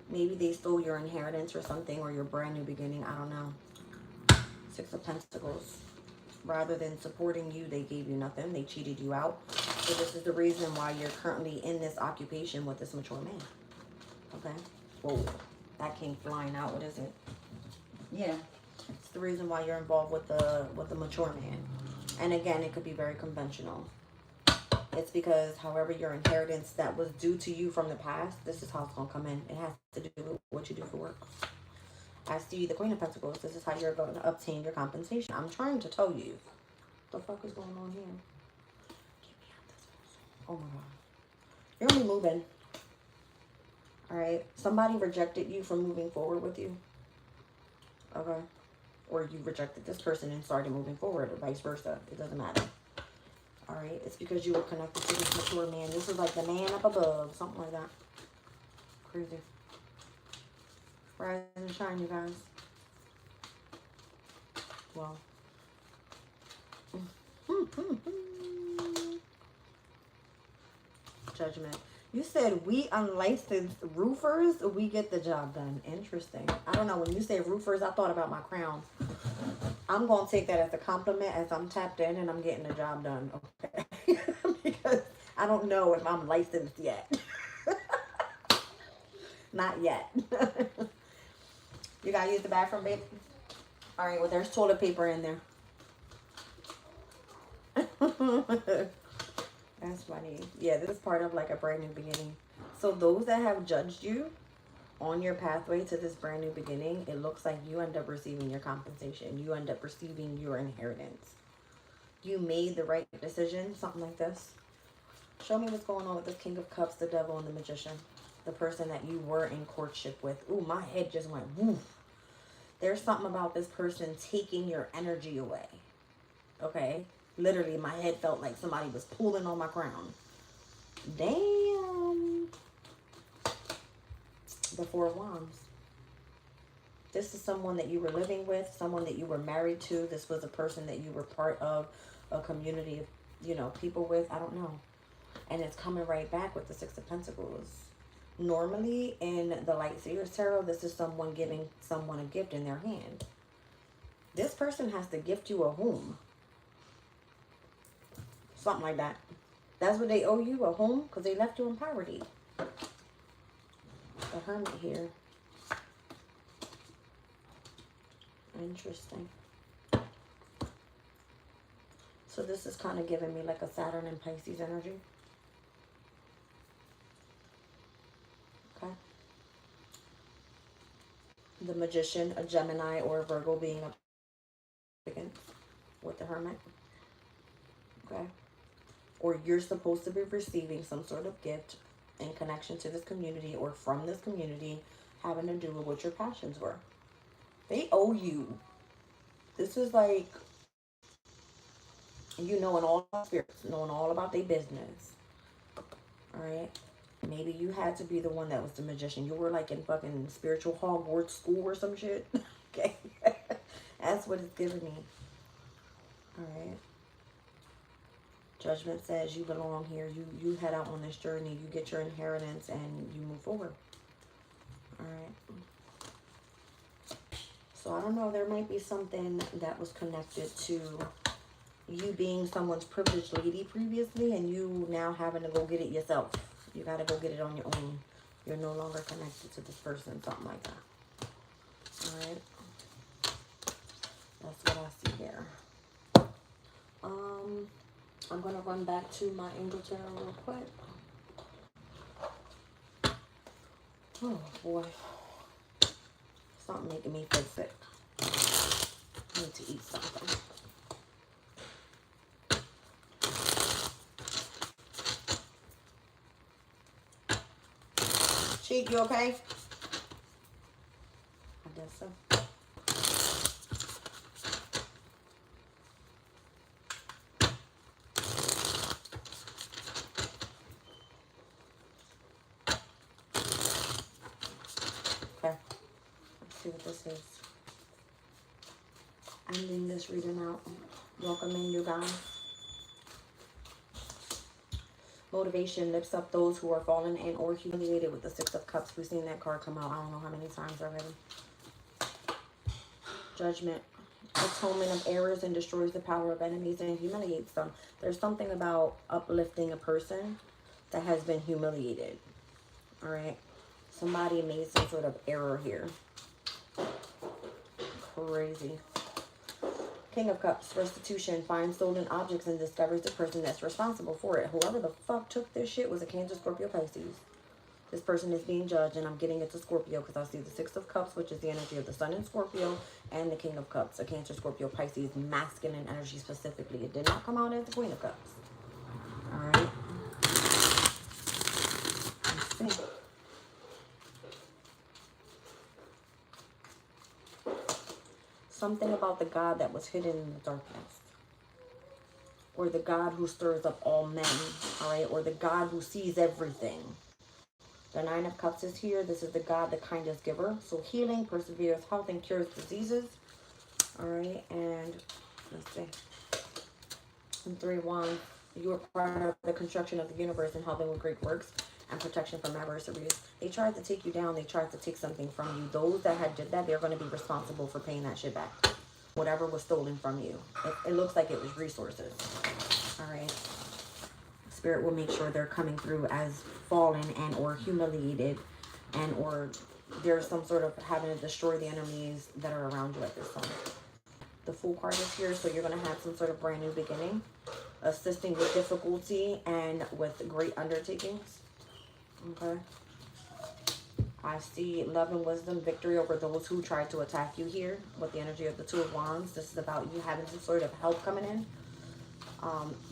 Maybe they stole your inheritance or something, or your brand new beginning. I don't know. Six of Pentacles. Rather than supporting you, they gave you nothing. They cheated you out. So this is the reason why you're currently in this occupation with this mature man. Okay? Whoa. That came flying out. What is it? Yeah. It's the reason why you're involved with the mature man. And again, it could be very conventional. It's because however your inheritance that was due to you from the past, this is how it's going to come in. It has to do with what you do for work. I see the Queen of Pentacles. This is how you're going to obtain your compensation. I'm trying to tell you. What the fuck is going on here? Oh my God. You're going to be moving. Alright? Somebody rejected you from moving forward with you. Okay? Or you rejected this person and started moving forward, or vice versa. It doesn't matter. Alright? It's because you were connected to this mature man. This is like the man up above. Something like that. Crazy. Rise and shine, you guys. Well. Judgment. You said we unlicensed roofers, we get the job done. Interesting. I don't know. When you say roofers, I thought about my crown. I'm going to take that as a compliment as I'm tapped in and I'm getting the job done. Okay. Because I don't know if I'm licensed yet. Not yet. You got to use the bathroom, babe? All right. Well, there's toilet paper in there. That's funny. Yeah, this is part of like a brand new beginning. So those that have judged you on your pathway to this brand new beginning, it looks like you end up receiving your compensation. You end up receiving your inheritance. You made the right decision, something like this. Show me what's going on with this King of Cups, the Devil, and the Magician. The person that you were in courtship with. Ooh, my head just went woof. There's something about this person taking your energy away. Okay? Literally, my head felt like somebody was pulling on my crown. Damn. The Four of Wands. This is someone that you were living with, someone that you were married to. This was a person that you were part of a community of, you know, people with. I don't know. And it's coming right back with the Six of Pentacles. Normally, in the Light Seers Tarot, this is someone giving someone a gift in their hand. This person has to gift you a home. Something like that. That's what they owe you, a home, because they left you in poverty. The Hermit here. Interesting. So this is kind of giving me like a Saturn and Pisces energy. Okay. The Magician, a Gemini or a Virgo being up against with the Hermit. Okay. Or you're supposed to be receiving some sort of gift in connection to this community or from this community having to do with what your passions were. They owe you. This is like you knowing all about spirits, knowing all about their business. Alright? Maybe you had to be the one that was the magician. You were like in fucking spiritual Hogwarts school or some shit. Okay? That's what it's giving me. Alright? Judgment says you belong here. You head out on this journey. You get your inheritance and you move forward. Alright? So I don't know. There might be something that was connected to you being someone's privileged lady previously and you now having to go get it yourself. You got to go get it on your own. You're no longer connected to this person. Something like that. Alright? That's what I see here. I'm going to run back to my angel tarot real quick. Oh, boy. Something making me feel sick. I need to eat something. Cheek, you okay? I guess so. Okay. Let's see what this is. Ending this reading out. Welcoming you guys. Motivation lifts up those who are fallen and or humiliated with the Six of Cups. We've seen that card come out I don't know how many times already. Judgment. Atonement of errors and destroys the power of enemies and humiliates them. There's something about uplifting a person that has been humiliated. Alright. Somebody made some sort of error here. Crazy. King of Cups, restitution, finds stolen objects and discovers the person that's responsible for it. Whoever the fuck took this shit was a Cancer, Scorpio, Pisces. This person is being judged, and I'm getting it to Scorpio because I see the Six of Cups, which is the energy of the Sun in Scorpio, and the King of Cups, a Cancer, Scorpio, Pisces, masculine energy specifically. It did not come out as the Queen of Cups. All right. Let's see. Something about the God that was hidden in the darkness. Or the God who stirs up all men. All right. Or the God who sees everything. The Nine of Cups is here. This is the God, the kindest giver. So healing, perseveres, health, and cures diseases. All right. And let's see. And 3 Wands. You are part of the construction of the universe and helping with great works and protection from adversaries. They tried to take you down. They tried to take something from you. Those that had did that, they're going to be responsible for paying that shit back. Whatever was stolen from you. It looks like it was resources. All right. Spirit will make sure they're coming through as fallen and or humiliated and or there's some sort of having to destroy the enemies that are around you at this time. The Fool card is here, so you're going to have some sort of brand new beginning. Assisting with difficulty and with great undertakings. Okay. I see love and wisdom, victory over those who try to attack you here with the energy of the Two of Wands. This is about you having some sort of help coming in.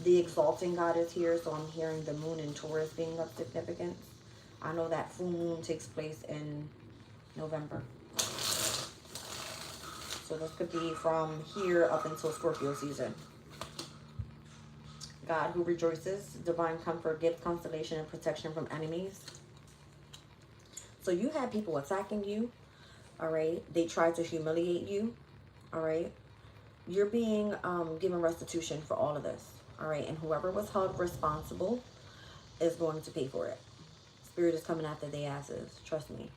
The exalting God is here, so I'm hearing the moon in Taurus being of significance. I know that full moon takes place in November. So this could be from here up until Scorpio season. God who rejoices, divine comfort, gives consolation and protection from enemies. So you had people attacking you, all right? They tried to humiliate you, all right? You're being given restitution for all of this, all right? And whoever was held responsible is going to pay for it. Spirit is coming after the asses, trust me.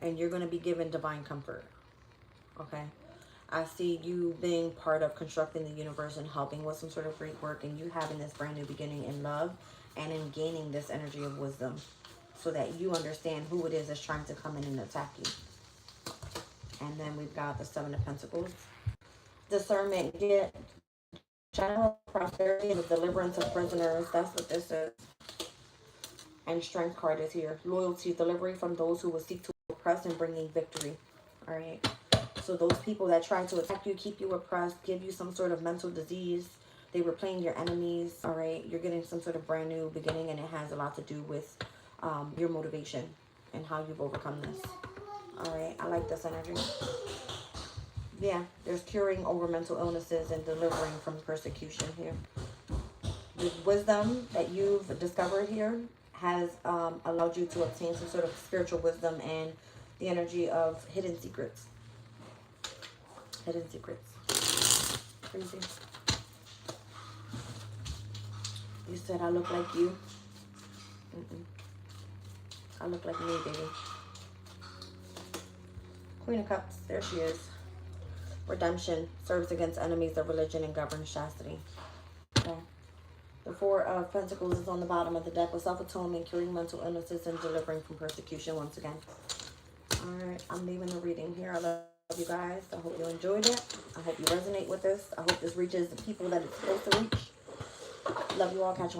And you're going to be given divine comfort, okay? I see you being part of constructing the universe and helping with some sort of great work, and you having this brand new beginning in love and in gaining this energy of wisdom so that you understand who it is that's trying to come in and attack you. And then we've got the Seven of Pentacles. Discernment, get general prosperity and the deliverance of prisoners. That's what this is. And Strength card is here. Loyalty, delivery from those who will seek to oppress and bringing victory. All right. So those people that try to attack you, keep you oppressed, give you some sort of mental disease, they were playing your enemies, all right? You're getting some sort of brand new beginning, and it has a lot to do with your motivation and how you've overcome this, all right? I like this energy. Yeah, there's curing over mental illnesses and delivering from persecution here. The wisdom that you've discovered here has allowed you to obtain some sort of spiritual wisdom and the energy of hidden secrets. Hidden secrets. Crazy. You said I look like you. I look like me, baby. Queen of Cups. There she is. Redemption. Serves against enemies of religion and governs chastity. Okay. The Four of Pentacles is on the bottom of the deck with self-atonement, curing mental illnesses, and delivering from persecution once again. Alright, I'm leaving the reading here. I love you guys. I hope you enjoyed it. I hope you resonate with this. I hope this reaches the people that it's supposed to reach. Love you all. Catch you